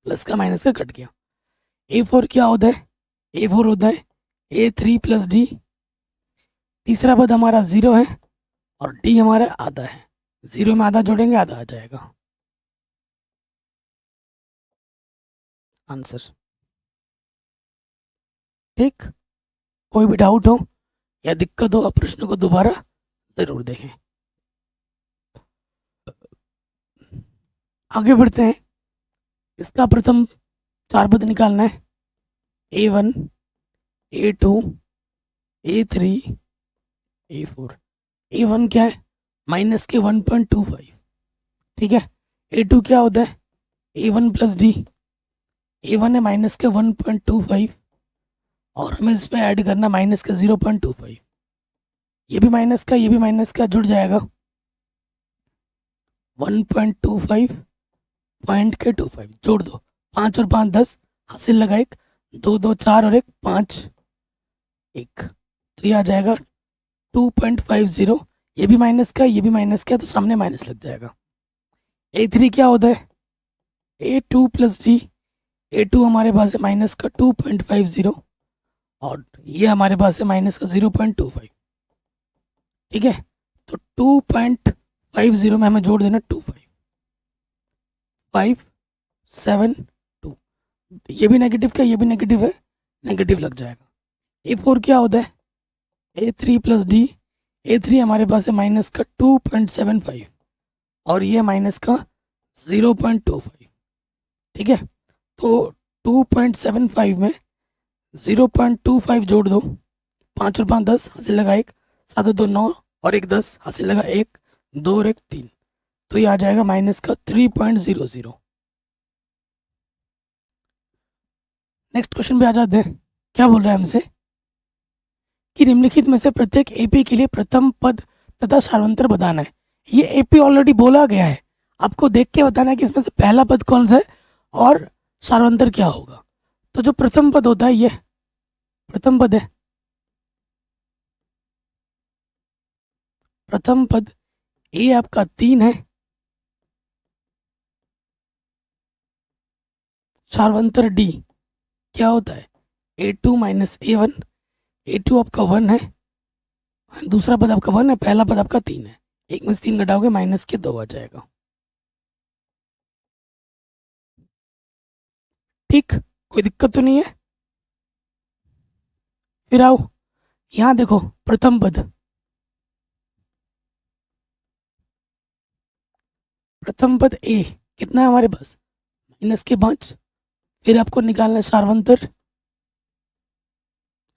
प्लस का माइनस का कट गया। A4 क्या होता है, A4 होता है A3 प्लस डी, तीसरा पद हमारा 0 है और डी हमारा आधा है, 0 में आधा जोड़ेंगे आधा आ जाएगा आंसर। ठीक, कोई भी डाउट हो या दिक्कत हो आप प्रश्न को दोबारा जरूर देखें। आगे बढ़ते हैं, इसका प्रथम चार पद निकालना है, A1 A2 A3 A4। A1 क्या है, माइनस के 1.25। ठीक है, A2 क्या होता है, A1 प्लस डी, A1 है माइनस के 1.25 और हमें इसमें ऐड करना माइनस के 0.25। ये भी माइनस का, ये भी माइनस का, जुड़ जाएगा 1.25 पॉइंट के 25, जोड़ दो, 5 और 5 10, हासिल लगा 1, 2 2 4 और 1 5 1, तो ये आ जाएगा 2.50। ये भी माइनस का, ये भी माइनस का, तो सामने माइनस लग जाएगा। A3 क्या होता है, A2 प्लस डी, A2 हमारे पास है माइनस का 2.50 और ये हमारे पास है माइनस का 0.25। ठीक है, तो 2.50 में हमें जोड़ देना 5.72। ये भी नेगेटिव का, ये भी नेगेटिव है, नेगेटिव लग जाएगा। A4 क्या होता है, A3 प्लस डी, A3 हमारे पास है माइनस का 2.75 और ये माइनस का 0.25। ठीक है, तो 2.75 में 0.25 जोड़ दो, 5 और 5 10, हासिल लगा 1, 7 2 9 और 1 10, हासिल लगा 1 2 और 1 3, तो ये आ जाएगा माइनस का 3.00। नेक्स्ट क्वेश्चन पे आ जाते हैं। क्या बोल रहा है हमसे कि निम्नलिखित में से प्रत्येक एपी के लिए प्रथम पद तथा सार्वंतर बताना है। ये एपी ऑलरेडी बोला गया है, आपको देख के बताना है कि इसमें से पहला पद कौन सा है और सार्वंतर क्या होगा। तो जो प्रथम पद होता है, ये प्रथम पद है, प्रथम पद ए आपका 3 है, सार्वंतर डी क्या होता है, A2 माइनस A1, A2 आपका 1 है, दूसरा पद आपका 1 है, पहला पद आपका 3 है, एक में से 3 घटाओगे माइनस के 2 आ जाएगा। ठीक, कोई दिक्कत तो नहीं है। फिर आओ यहाँ देखो, प्रथम पद, प्रथम पद ए कितना है हमारे पास, माइनस के 5। फिर आपको निकालना है सार्वंतर,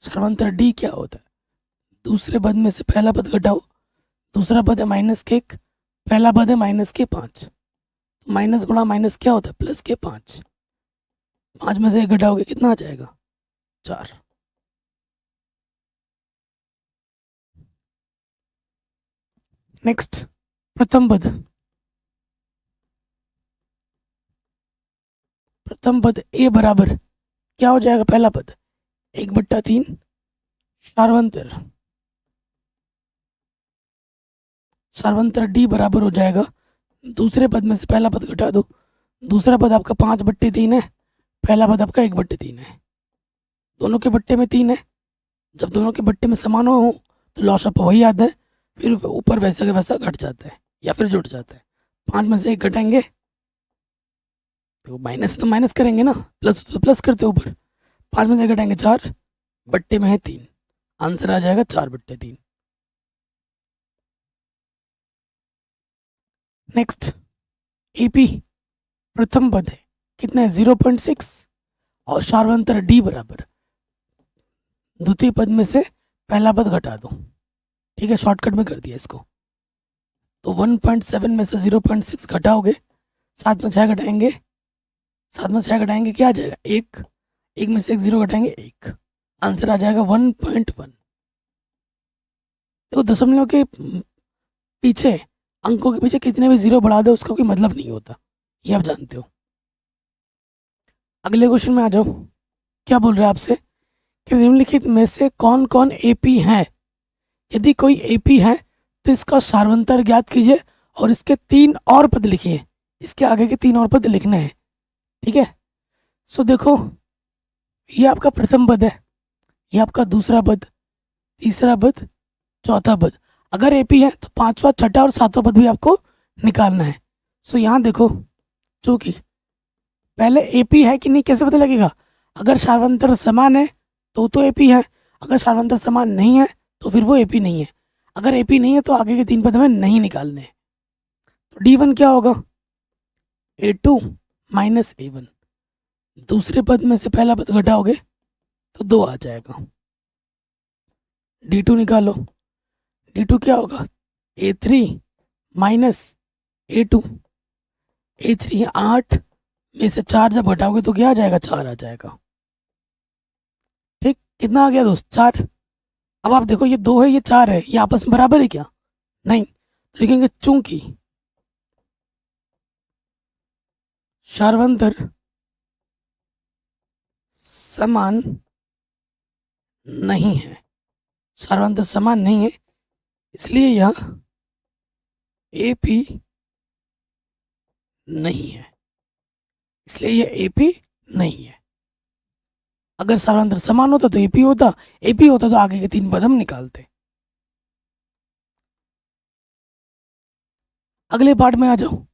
सार्वंतर डी क्या होता है, दूसरे पद में से पहला पद घटाओ, दूसरा पद है माइनस के 1, पहला पद है माइनस के 5, माइनस गुणा माइनस क्या होता है, प्लस के 5, 5 में से 1 घटाओगे कितना आ जाएगा, 4। नेक्स्ट प्रथम पद, प्रथम पद ए बराबर क्या हो जाएगा, पहला पद 1/3 सार्वंतर, सार्वंतर डी बराबर हो जाएगा, दूसरे पद में से पहला पद घटा दो, दूसरा पद आपका 5/3 है, पहला पद आपका 1/3 है, दोनों के बट्टे में 3 है, जब दोनों के बट्टे में समान हो तो लॉस ऑफ वही आता है, फिर ऊपर वैसा का वैसा घट जाता है या फिर जुड़ जाता है। 5 में से 1 घटाएंगे तो माइनस तो माइनस करेंगे ना, प्लस तो प्लस करते ऊपर, 5 में से घटाएंगे 4, बट्टे में है 3, आंसर आ जाएगा 4/3। नेक्स्ट एपी प्रथम पद है, कितना है 0.6, और सार्वंतर डी बराबर द्वितीय पद में से पहला पद घटा दो। ठीक है, शॉर्टकट में कर दिया इसको। तो 1.7 में से 0.6 घटाओगे, 7 में 6 घटाएंगे, 7 में 6 घटाएंगे क्या आ जाएगा 1, 1 में से 1 0 घटाएंगे 1, आंसर आ जाएगा 1.1। देखो दशमलव के पीछे, अंकों के पीछे कितने भी जीरो बढ़ा दो उसका कोई मतलब नहीं होता, ये आप जानते हो। अगले क्वेश्चन में आ जाओ। क्या बोल रहा है आपसे कि निम्नलिखित में से कौन कौन एपी है। यदि कोई एपी है तो इसका सार्वंतर ज्ञात कीजिए और इसके 3 और पद लिखिए, इसके आगे के 3 और पद लिखने हैं। ठीक है, सो देखो ये आपका प्रथम पद है, ये आपका दूसरा पद, तीसरा पद, चौथा पद। अगर एपी है तो 5वां, 6ठा और 7वां पद भी आपको निकालना है। सो यहाँ देखो, चूंकि पहले एपी है कि नहीं कैसे पता लगेगा, अगर सार्वंतर समान है तो एपी है, अगर सार्वंतर समान नहीं है तो फिर वो एपी नहीं है। अगर एपी नहीं है तो आगे के 3 पद हमें नहीं निकालने हैं। तो D1 क्या होगा, A2 माइनस A1, दूसरे पद में से पहला पद घटाओगे तो 2 आ जाएगा। D2 निकालो, D2 क्या होगा, A3 माइनस A2, A3 8 में से 4 जब घटाओगे तो क्या आ जाएगा, 4 आ जाएगा। ठीक, कितना आ गया दोस्त, 4। अब आप देखो ये 2 है ये 4 है, ये आपस में बराबर है क्या, नहीं। तो लिखेंगे चूंकि सार्वंतर समान नहीं है, सार्वंतर समान नहीं है, इसलिए यह एपी नहीं है, इसलिए यह एपी नहीं है। अगर सार्वंतर समान होता तो एपी होता, एपी होता तो आगे के 3 पद हम निकालते। अगले पार्ट में आ जाओ।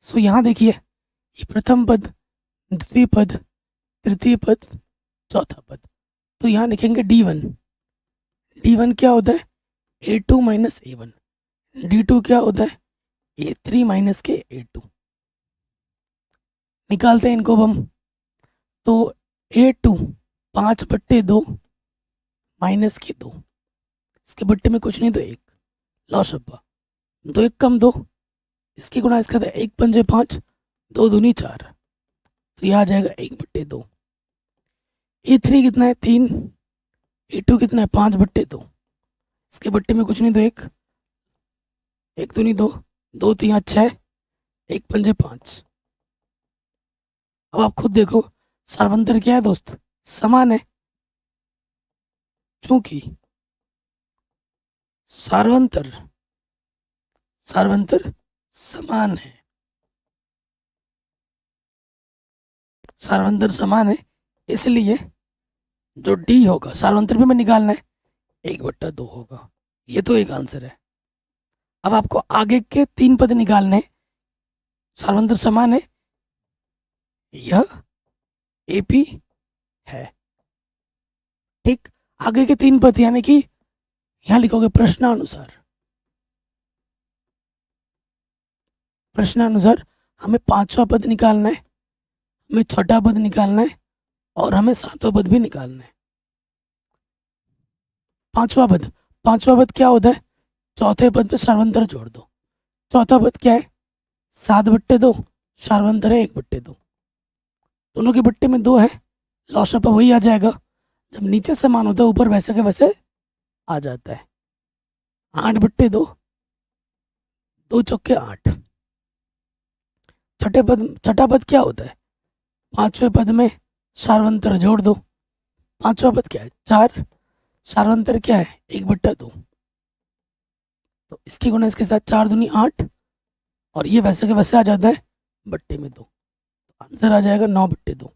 सो यहाँ देखिए, ये प्रथम पद, द्वितीय पद, तृतीय पद, चौथा पद। तो यहाँ लिखेंगे D1, D1 क्या होता है, A2 माइनस A1, D2 क्या होता है, A3 माइनस के A2। निकालते हैं इनको हम। तो A2 5/2 माइनस के 2, इसके बट्टे में कुछ नहीं तो 1, लॉशब्बा 2 1 कम 2, इसकी गुणा इसका था 1 पंजे 5, 2 दूनी 4, तो यह आ जाएगा 1/2। A3 कितना है 3, A2 कितना है 5/2, इसके बट्टे में कुछ नहीं तो 1, 1 दूनी 2, 2 3 6, 1 पंजे 5। अब आप खुद देखो सार्वंतर क्या है दोस्त, समान है। चूंकि सार्वंतर समान है, सार्वंतर समान है, इसलिए जो डी होगा सार्वंतर भी में निकालना है, 1/2 होगा। ये तो एक आंसर है। अब आपको आगे के 3 पद निकालने, सार्वंतर समान है, यह एपी है। ठीक, आगे के 3 पद यानी कि यहां लिखोगे प्रश्नानुसार, प्रश्नानुसार हमें 5वां पद निकालना है, हमें 6ठा पद निकालना है और हमें 7वां पद भी निकालना है। 5वां पद क्या होता है, चौथे पद में सार्वंतर जोड़ दो। चौथा पद क्या है, 7/2, सार्वंतर है 1/2, दोनों के बट्टे में 2 है, लॉशअप वही आ जाएगा। जब नीचे समान होता है ऊपर वैसे के वैसे आ जाता है। 8/2, 2 चौके 8। छठा पद क्या होता है, 5वें पद में सार्वंतर जोड़ दो। 5वां पद क्या है 4, सार्वंतर क्या है 1/2, तो इसकी गुणा इसके साथ 4 दूनी 8, और ये वैसे के वैसे आ जाता है बट्टे में 2, तो आंसर आ जाएगा 9/2।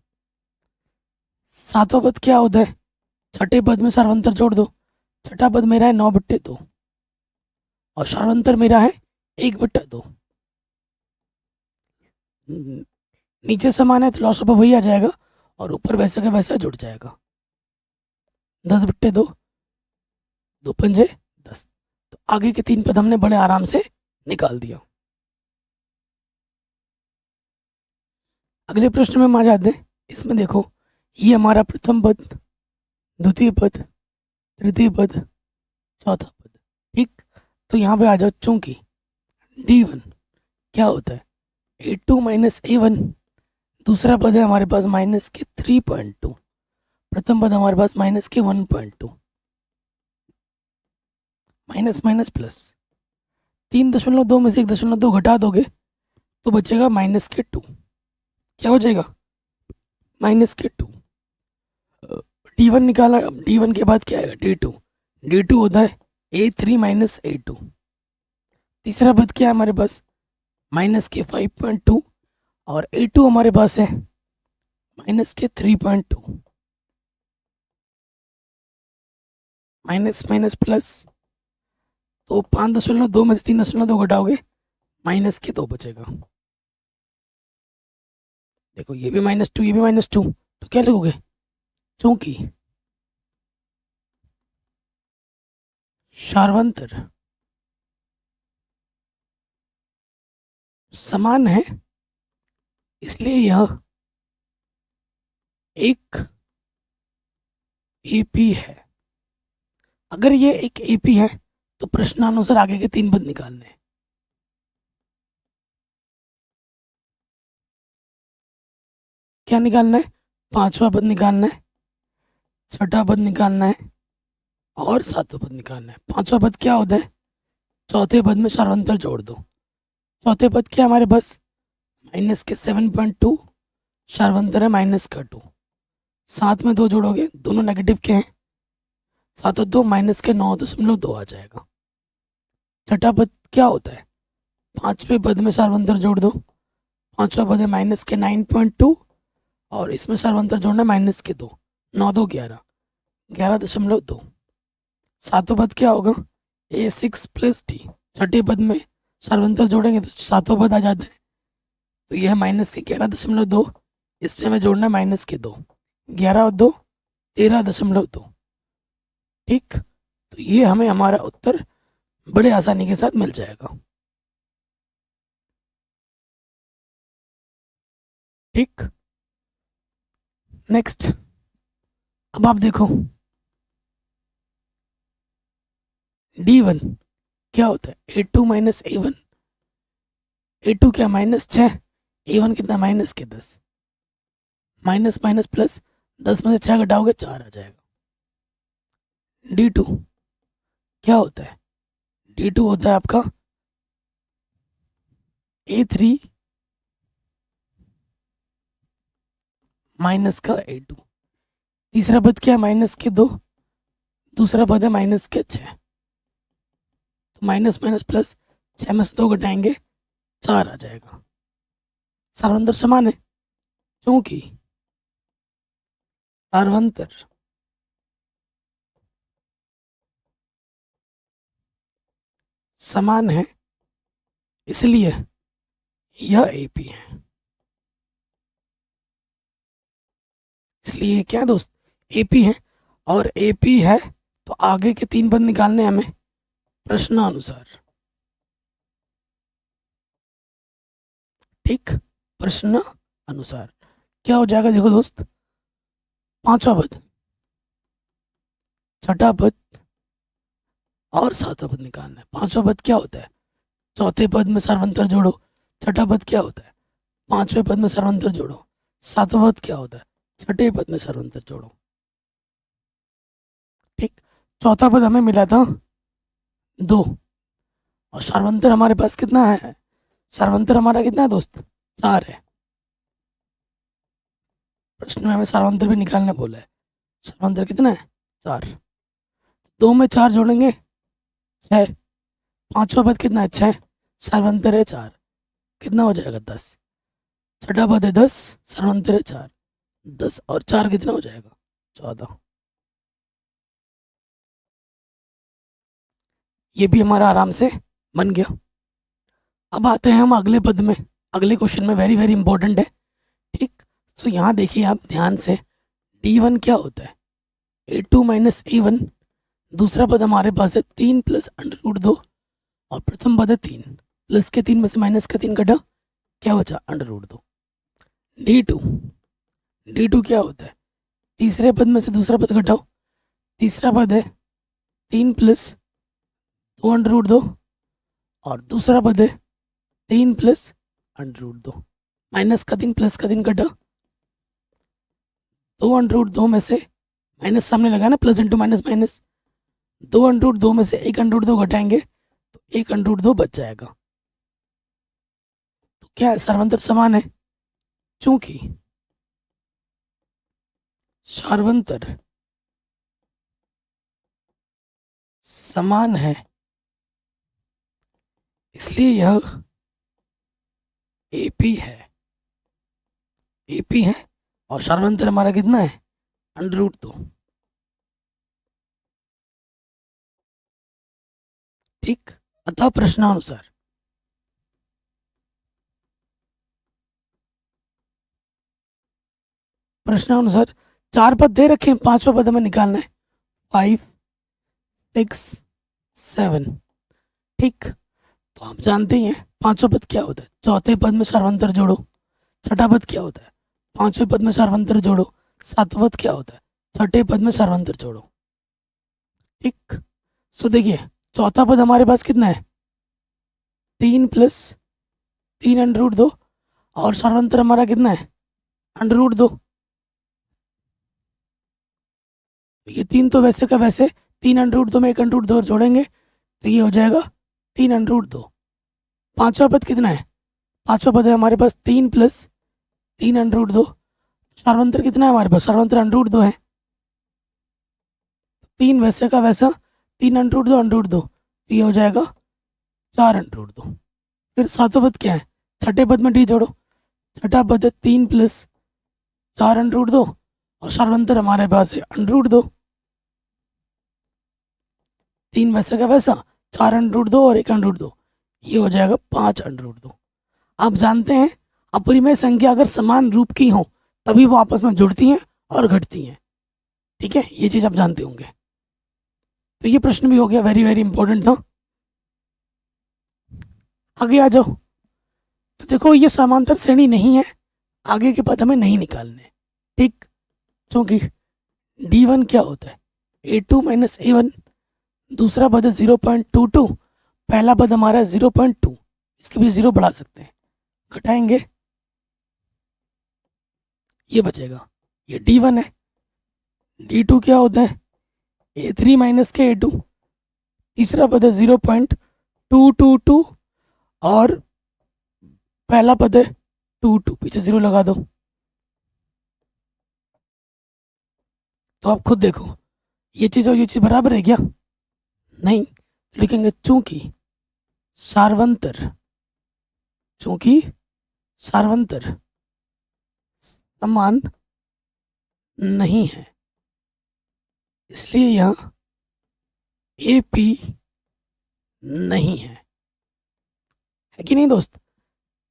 7वां पद क्या होता है, छठे पद में सार्वंतर जोड़ दो। छठा पद मेरा है 9/2 और सार्वंतर मेरा है 1/2। नीचे समान है तो लॉस ऑफ वही आ जाएगा और ऊपर वैसा का वैसा जुड़ जाएगा। 10/2, 2 पंजे 10। तो आगे के 3 पद हमने बड़े आराम से निकाल दिया। अगले प्रश्न में हम आ जाते हैं। इसमें देखो, ये हमारा प्रथम पद, द्वितीय पद, तृतीय पद, चौथा पद। ठीक, तो यहाँ पे आ जाओ। चूंकि D1 क्या होता है, A2 माइनस A1, दूसरा पद है हमारे पास माइनस के 3.2, प्रथम पद हमारे पास माइनस के 1.2, माइनस माइनस प्लस, 3.2 में से 1.2 घटा दोगे तो बचेगा माइनस के 2। क्या हो जाएगा, माइनस के 2। D1 निकाला, D1 के बाद क्या आएगा, D2। D2 होता है A3 माइनस A2। तीसरा पद क्या है हमारे पास, माइनस के 5.2, और A2 हमारे पास है माइनस के 3.2। माइनस माइनस प्लस, तो 5.2 में से 3.2 घटाओगे माइनस के 2 बचेगा। देखो ये भी -2, ये भी -2, तो क्या लिखोगे, चूंकि शार्वंतर समान है इसलिए यह एक एपी है। अगर ये एक एपी है तो प्रश्नानुसार आगे के 3 पद निकालने हैं। क्या निकालना है, 5वां पद निकालना है, 6ठा पद निकालना है और 7वां पद निकालना है। 5वां पद क्या होता है, चौथे पद में शार्वंतर जोड़ दो। चौथे पद क्या हमारे पास, माइनस के 7.2, शार्वंतर है माइनस का 2। 7 में 2 जोड़ोगे, दोनों नेगेटिव के हैं, 7 और 2 माइनस के 9.2 आ जाएगा। छठा पद क्या होता है, 5वें पद में शार्वंतर जोड़ दो। 5वां पद है माइनस के 9.2 और इसमें शार्वंतर जोड़ना है माइनस के 2, 9 2 11, 11.2। 7वां पद क्या होगा, A6 प्लस D। छठे पद में शार्वंतर जोड़ेंगे तो 7वां पद आ जाता है, तो यह माइनस के 11.2, इसमें हमें जोड़ना है माइनस के 2, 11 और 2 13.2। ठीक, तो ये हमें हमारा उत्तर बड़े आसानी के साथ मिल जाएगा। ठीक, नेक्स्ट, अब आप देखो D1 क्या होता है, A2 माइनस A1। A2 क्या, -6, A1 कितना, माइनस के 10। माइनस माइनस प्लस, 10 में से 6 घटाओगे 4 आ जाएगा। D2 क्या होता है, D2 होता है आपका A3 माइनस का A2। तीसरा पद क्या है, माइनस के 2, दूसरा पद है माइनस के 6। तो माइनस माइनस प्लस, 6 में से 2 घटाएंगे 4 आ जाएगा। सार्वंतर समान है, क्योंकि सार्वंतर समान है इसलिए यह एपी है। इसलिए क्या दोस्त, एपी है, और एपी है तो आगे के 3 पद निकालने हमें प्रश्नानुसार। ठीक, प्रश्न अनुसार क्या हो जाएगा, देखो दोस्त, 5वां पद, 6ठा पद और 7वां पद निकालना है। 5वां पद क्या होता है, चौथे पद में सार्वंतर जोड़ो। 6ठा पद क्या होता है, 5वें पद में सार्वंतर जोड़ो। 7वां पद क्या होता है, 6ठे पद में सार्वंतर जोड़ो। ठीक, चौथा पद हमें मिला था 2, और सार्वंतर हमारे पास कितना है, सार्वंतर हमारा कितना है दोस्त, 4 है। प्रश्न में हमें सार्वंतर भी निकालने बोला है। सार्वंतर कितना है, 4। 2 में 4 जोड़ेंगे 6। 5वां पद कितना है, 6, सार्वंतर है 4, कितना हो जाएगा, 10। 6ठा पद है 10, सार्वंतर है 4, 10 और 4 कितना हो जाएगा, 14। ये भी हमारा आराम से बन गया। अब आते हैं हम अगले पद में, अगले क्वेश्चन में, वेरी वेरी इंपॉर्टेंट है। ठीक, तो यहाँ देखिए आप ध्यान से, D1 क्या होता है, A2 माइनस A1। दूसरा पद हमारे पास है 3 प्लस √2, और प्रथम पद है 3, प्लस के 3 में से माइनस का 3 कटा, क्या बचा, √2। D2, D2 क्या होता है? तीसरे पद में से दूसरा पद घटाओ। तीसरा पद है 3 प्लस 2√2 और दूसरा पद है 3 प्लस √2। माइनस का 3 प्लस का 3 कटा। 2√2 में से माइनस सामने लगा ना, प्लस इंटू माइनस माइनस। 2√2 में से 1√2 घटाएंगे तो 1√2 बच जाएगा। तो क्या है? सर्वांतर समान है। चूंकि सर्वांतर समान है इसलिए यह AP है। AP है और सर्वांतर हमारा कितना है? √2। ठीक। अतः प्रश्नानुसार चार पद दे रखे हैं, पांचवा पद हमें निकालना है। 5, 6, 7। ठीक। तो आप जानते ही हैं पांचवा पद क्या होता है। चौथे पद में सर्वांतर जोड़ो। छठा पद क्या होता है? पांचवें पद में सर्वांतर जोड़ो। सातवां पद क्या होता है? छठे पद में सर्वांतर जोड़ो। ठीक। सो देखिए चौथा पद हमारे पास कितना है? 3 प्लस 3√2 और सर्वांतर हमारा कितना है? √2। ये 3 तो वैसे का वैसे, 3√2 में 1√2 और जोड़ेंगे तो ये हो जाएगा 3√2। पांचवा पद कितना है? पांचवा पद है हमारे पास 3 प्लस 3√2। सर्वांतर कितना है हमारे पास? सर्वांतर √2 है। 3 वैसे का वैसा, 3√2 तो ये हो जाएगा 4√2। फिर सातवां पद क्या है? छठे पद में D जोड़ो। छठा पद है 3 प्लस 4√2 और सर्वांतर हमारे पास है √2। 3 वैसे का वैसा, 4√2 और 1√2, ये हो जाएगा 5√2। आप जानते हैं अपरिमेय संख्या अगर समान रूप की हो तभी वो आपस में जुड़ती हैं और घटती हैं। ठीक है, ये चीज आप जानते होंगे। तो ये प्रश्न भी हो गया, वेरी वेरी इंपॉर्टेंट था। आगे आ जाओ। तो देखो ये समांतर श्रेणी नहीं है, आगे के पद हमें नहीं निकालने। ठीक। क्योंकि D1 क्या होता है? A2 minus A1। दूसरा पद है 0.22। पहला पद हमारा है 0.2। इसके भी 0 बढ़ा सकते हैं, घटाएंगे ये बचेगा। ये D1 है। D2 क्या होता है? A3 माइनस के A2। तीसरा पद है 0.222 और पहला पद है 22। पीछे 0 लगा दो। तो आप खुद देखो ये चीज और ये चीज बराबर है क्या? नहीं। लिखेंगे चूंकि सार्वंतर समान नहीं है इसलिए यह AP नहीं है कि नहीं दोस्त?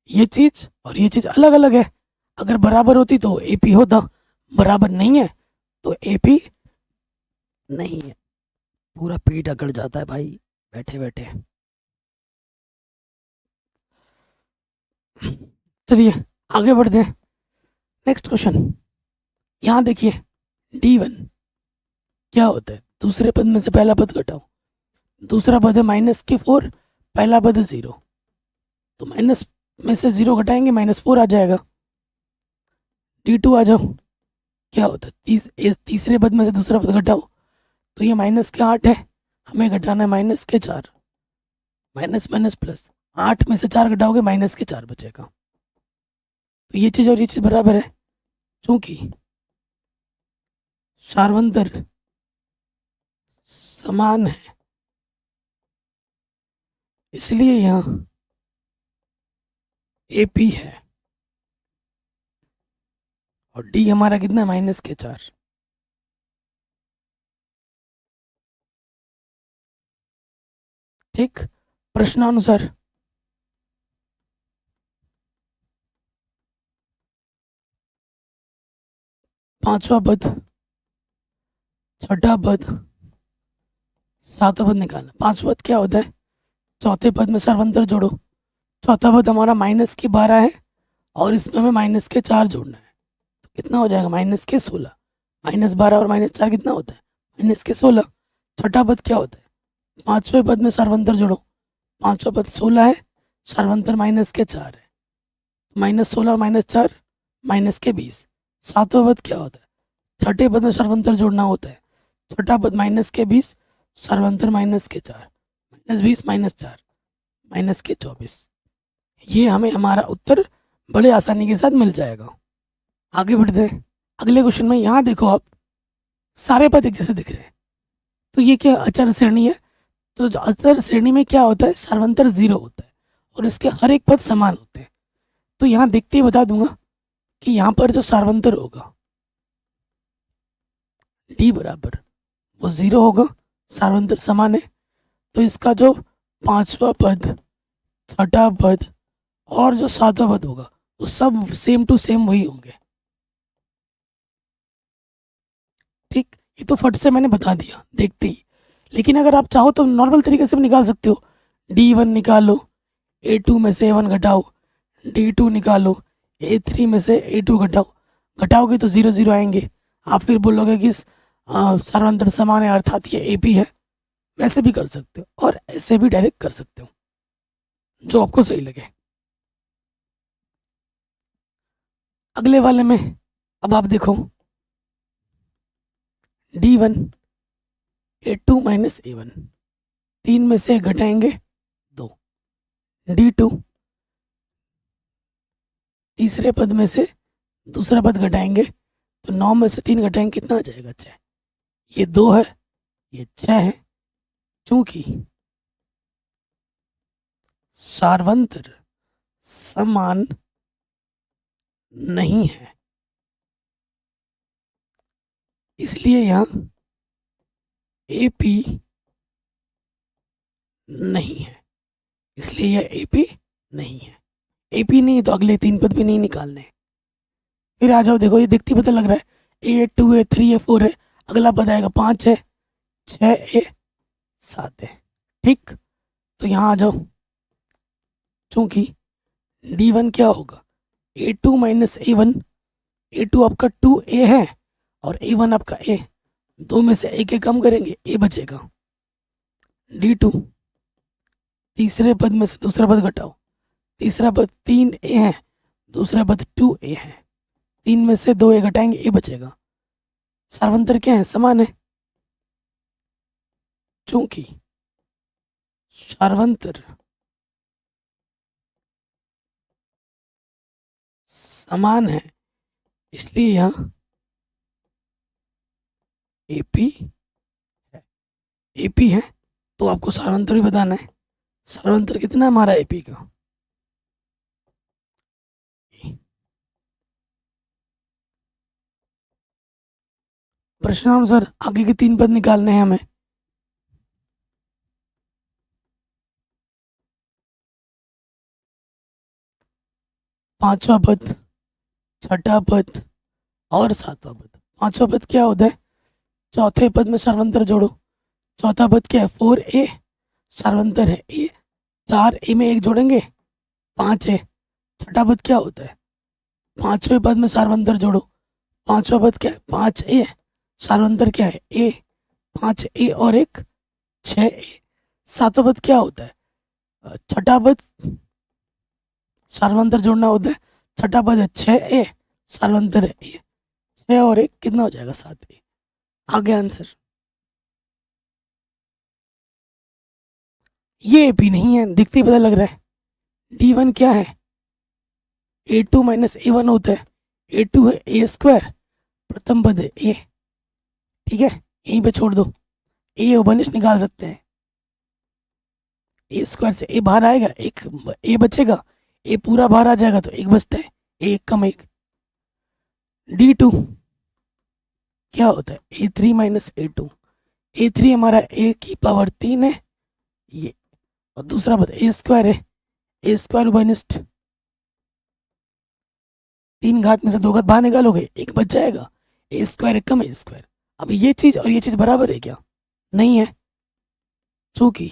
ये चीज और ये चीज अलग अलग है। अगर बराबर होती तो AP होता, बराबर नहीं है तो AP नहीं है। पूरा पीठ अकड़ जाता है भाई बैठे बैठे। चलिए आगे बढ़ते हैं। Next question. यहां देखिए D1 क्या होता है? दूसरे पद में से पहला पद घटाओ। दूसरा पद है -4, पहला पद है 0। तो माइनस में से 0 घटाएंगे -4 आ जाएगा। D2 आ जाओ। क्या होता है? तीसरे पद में से दूसरा पद घटाओ तो ये -8 है, हमें घटाना है -4। माइनस माइनस प्लस, 8 में से 4 घटाओगे -4 बचेगा। तो ये चीज और ये चीज बराबर है। क्योंकि सार्वंतर समान है इसलिए यह AP है और D हमारा कितना है? -4। ठीक। प्रश्नानुसार पांचवा पद, छठा पद, सातवां पद निकालना। पांचवा पद क्या होता है? चौथे पद में सर्वांतर जोड़ो। चौथा पद हमारा -12 है और इसमें हमें माइनस के 4 जोड़ना है, तो कितना हो जाएगा माइनस के 16, -12 और -4 कितना होता है माइनस के 16। छठा पद क्या होता है, पांचवें पद में सर्वंतर जोड़ो, पांचवा पद 16 है, सर्वंतर माइनस के 4 है, -16 और -4 -20। सातवां पद क्या होता है, छठे पद में सर्वंतर जोड़ना होता है, छठा पद -20, सर्वंतर -4, -20 -4 -24। ये हमें हमारा उत्तर बड़े आसानी के साथ मिल जाएगा। आगे बढ़ते हैं अगले क्वेश्चन में। यहाँ देखो आप, सारे पद एक जैसे दिख रहे हैं, तो ये क्या अचर श्रेणी है। तो जो अचर श्रेणी में क्या होता है, सर्वंतर 0 होता है और इसके हर एक पद समान होते हैं। तो यहाँ देखते ही बता दूंगा कि यहाँ पर जो सर्वंतर होगा डी बराबर वो 0 होगा, सर्वंतर समान है। तो इसका जो पांचवा पद, छठा पद और जो सातवां पद होगा वो सब सेम टू सेम वही होंगे। ठीक, ये तो फट से मैंने बता दिया देखते ही। लेकिन अगर आप चाहो तो नॉर्मल तरीके से भी निकाल सकते हो। D1 निकालो, A2 में से A1 घटाओ, D2 निकालो, A3 में से A2 घटाओ, घटाओगे तो 0 0 आएंगे। आप फिर बोलोगे कि सर्वांतर समान है अर्थात ये AP है। वैसे भी कर सकते हो और ऐसे भी डायरेक्ट कर सकते हो, जो आपको सही लगे। अगले वाले में अब आप देखो, D1 A2 माइनस A1, 3 में से घटाएंगे 2, D2 तीसरे पद में से दूसरा पद घटाएंगे तो 9 में से 3 घटाएंगे कितना आ जाएगा 6। ये 2 है, ये 6 है। चूंकि सार्वंतर समान नहीं है इसलिए यहाँ AP नहीं है, इसलिए यह AP नहीं है। AP नहीं है तो अगले 3 पद भी नहीं निकालने। फिर आ जाओ, देखो ये दिखती पता लग रहा है A2 है, 3 है, 4 है। अगला पद आएगा 5 है, 6 है, 7 है। ठीक, तो यहाँ आ जाओ। चूंकि D1 क्या होगा, A2 माइनस A1, A2 आपका 2A है और A1 आपका A, 2 में से एक कम करेंगे A बचेगा। D2 तीसरे पद में से दूसरा पद घटाओ, तीसरा पद 3A है, दूसरा पद 2A है, 3 में से 2A घटाएंगे A बचेगा। सर्वंतर क्या है, समान है। चूंकि सर्वंतर समान है इसलिए यहाँ AP है। AP है तो आपको सर्वंतर भी बताना है। सर्वंतर कितना है हमारा AP का, प्रश्नानुसार आगे के 3 पद निकालने हैं हमें। पांचवा पद, छठा पद और सातवां पद। पांचवा पद क्या होता है, चौथे पद में सर्वंतर जोड़ो। चौथा पद क्या है 4A, सर्वंतर है A, 4A में 1 जोड़ेंगे 5 है। छठा पद क्या होता है, पांचवें पद में सर्वंतर जोड़ो। पांचवा पद क्या है 5A, सर्वंतर क्या है A, 5A और 1 6A। सातवां पद क्या होता है, छठा पद सर्वंतर जोड़ना होता है। छठा पद है 6A, सर्वंतर है A, 6 और 1 कितना हो जाएगा 7A। आगे आंसर। ये AP नहीं है, दिखते ही पता लग रहा है। D1 क्या है, A2 माइनस A1 होता है। A2 है A स्क्वायर, प्रथम पद है A। ठीक है, यहीं पे छोड़ दो, A ओबनिश निकाल सकते हैं। A स्क्वायर से A बाहर आएगा, एक A बचेगा, A पूरा बाहर आ जाएगा तो 1 बचता है, A कम 1। D2 क्या होता है, A3 माइनस A2। A3 हमारा A की पावर 3 है ये, और दूसरा पद A स्क्वायर है, A स्क्वायर उभयनिष्ठ। 3 घात में से 2 घात बाहर निकालोगे 1 बच जाएगा, A स्क्वायर है कम A स्क्वायर। अब ये चीज और ये चीज बराबर है क्या, नहीं है। चूंकि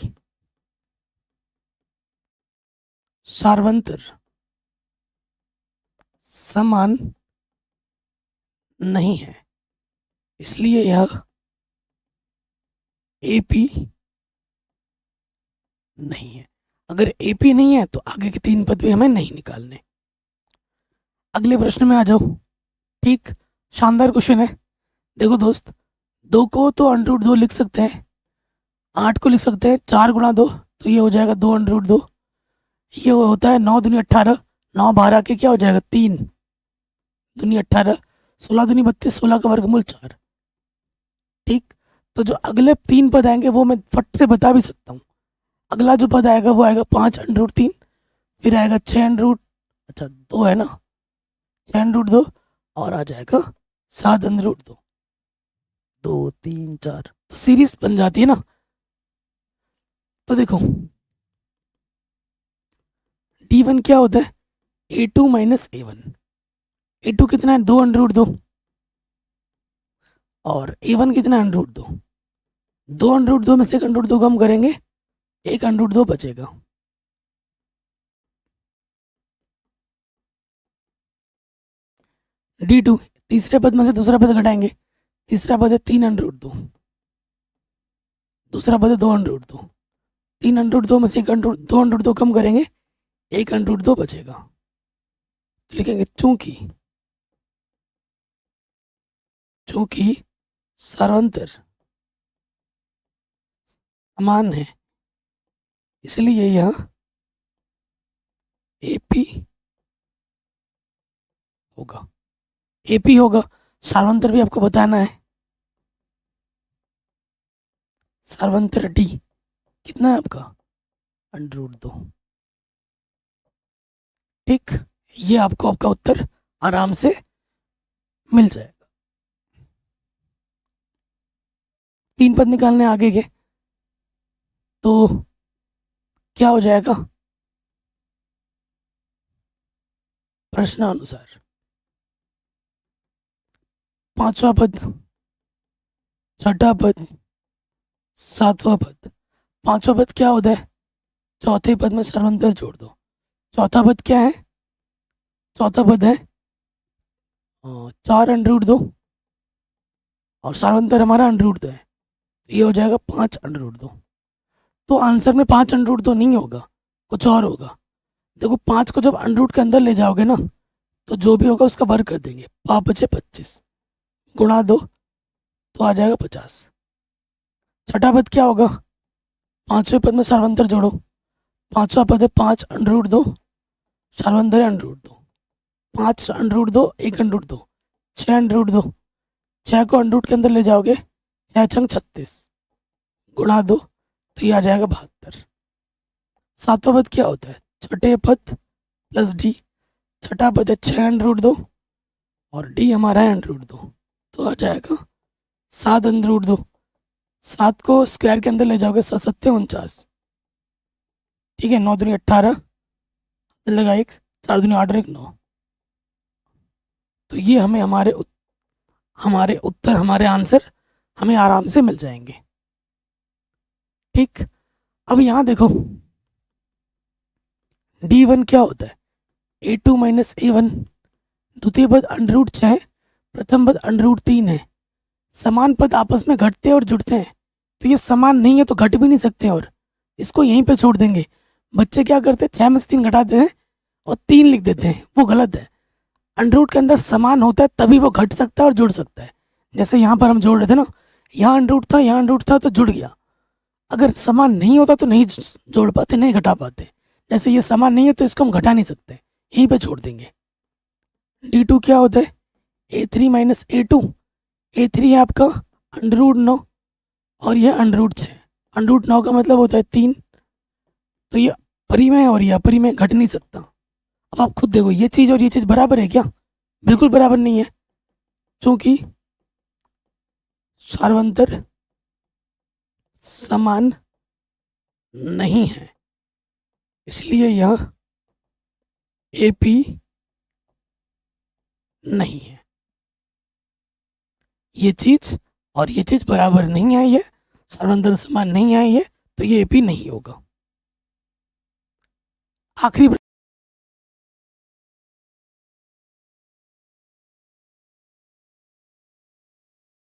सार्वंतर समान नहीं है, इसलिए यह एपी नहीं है। अगर एपी नहीं है तो आगे के 3 पद भी हमें नहीं निकालने। अगले प्रश्न में आ जाओ। ठीक, शानदार क्वेश्चन है। देखो दोस्त, 2 को तो √2 लिख सकते हैं, 8 को लिख सकते हैं 4 गुणा 2, तो ये हो जाएगा 2 √2। ये होता है 9 दूनी 18, 9 12 के क्या हो जाएगा 3 दूनी 18, 16 दूनी 32, 16 का वर्गमूल 4। ठीक, तो जो अगले 3 पद आएंगे वो मैं फट से बता भी सकता हूँ। अगला जो पद आएगा वो आएगा 5 √3, फिर आएगा 6 अच्छा 2 है ना, 6 √2, और आ जाएगा 7 √2, 2 3 4, तो सीरीज बन जाती है ना। तो देखो D1 क्या होता है, A2 माइनस A1। A2 कितना है 2 √2, और A1 कितना है √2। 2 √2 में से 1 √2 कम करेंगे, 1 √2 बचेगा। D2 तीसरे पद में से दूसरा पद घटाएंगे, तीसरा पद है 3 √2, दूसरा पद है 2 √2, 3 √2 में से 2 √2 कम करेंगे, 1 √2 बचेगा। लिखेंगे चूंकि सर्वांतर समान है, इसलिए यह एपी होगा। एपी होगा, सार्वंतर भी आपको बताना है। सार्वंतर डी कितना है आपका √2। ठीक, ये आपको आपका उत्तर आराम से मिल जाएगा। 3 पद निकालने आगे के, तो क्या हो जाएगा प्रश्नानुसार। 5वां पद, 6ठा पद, 7वां पद। 5वां पद क्या होता है, चौथे पद में सर्वांतर जोड़ दो। चौथा पद क्या है, चौथा पद है 4 √2, और सर्वांतर हमारा √2 है, ये हो जाएगा 5 √2। तो आंसर में 5 √2 नहीं होगा, कुछ और होगा। देखो 5 को जब √ के अंदर ले जाओगे ना, तो जो भी होगा उसका वर्ग कर देंगे, 5 बचे 25 गुणा 2, तो आ जाएगा 50। छठा पद क्या होगा, 5वें पद में सर्वांतर जोड़ो। 5वां पद है 5 √2, सर्वांतर है √2, 5 √2, 1 √2, 6 √2, 6 को √ के अंदर ले जाओगे, 6 छंग 36 गुणा 2, तो ये आ जाएगा 72। 7वां पद क्या होता है, छठे पद प्लस डी। छठा पद है 6 √2, और डी हमारा है √2, तो आ जाएगा 7 √2। 7 को स्क्वायर के अंदर ले जाओगे, 7 7 49। ठीक है, 9 दूनी 18 लगा 1, 4 दूनी 8 और 1 9। तो ये हमें हमारे उत्तर, हमारे आंसर हमें आराम से मिल जाएंगे। ठीक, अब यहाँ देखो D1 क्या होता है, A2 माइनस A1। द्वितीय पद √6, प्रथम पद √3 है। समान पद आपस में घटते और जुड़ते हैं, तो ये समान नहीं है तो घट भी नहीं सकते, और इसको यहीं पे छोड़ देंगे। बच्चे क्या करते हैं, 6 में से 3 घटाते हैं और 3 लिख देते हैं, वो गलत है। √ के अंदर समान होता है तभी वो घट सकता है और जुड़ सकता है। जैसे यहाँ पर हम जोड़ रहे थे ना, यहाँ √ था, यहाँ √ था, तो जुड़ गया। अगर समान नहीं होता तो नहीं जोड़ पाते, नहीं घटा पाते। जैसे ये समान नहीं है तो इसको हम घटा नहीं सकते, यहीं पे छोड़ देंगे। D2 क्या होता है, A3 माइनस A2। A3 है आपका √9, और यह √6। √9 का मतलब होता है 3, तो ये परिमेय है और ये अपरिमेय, घट नहीं सकता। अब आप खुद देखो, ये चीज़ और ये चीज़ बराबर है क्या, बिल्कुल बराबर नहीं है, क्योंकि सार्वंतर समान नहीं है, इसलिए यह AP नहीं है। ये चीज और ये चीज बराबर नहीं आई है, सर्वांतर समान नहीं आई है, तो ये AP नहीं होगा। आखिरी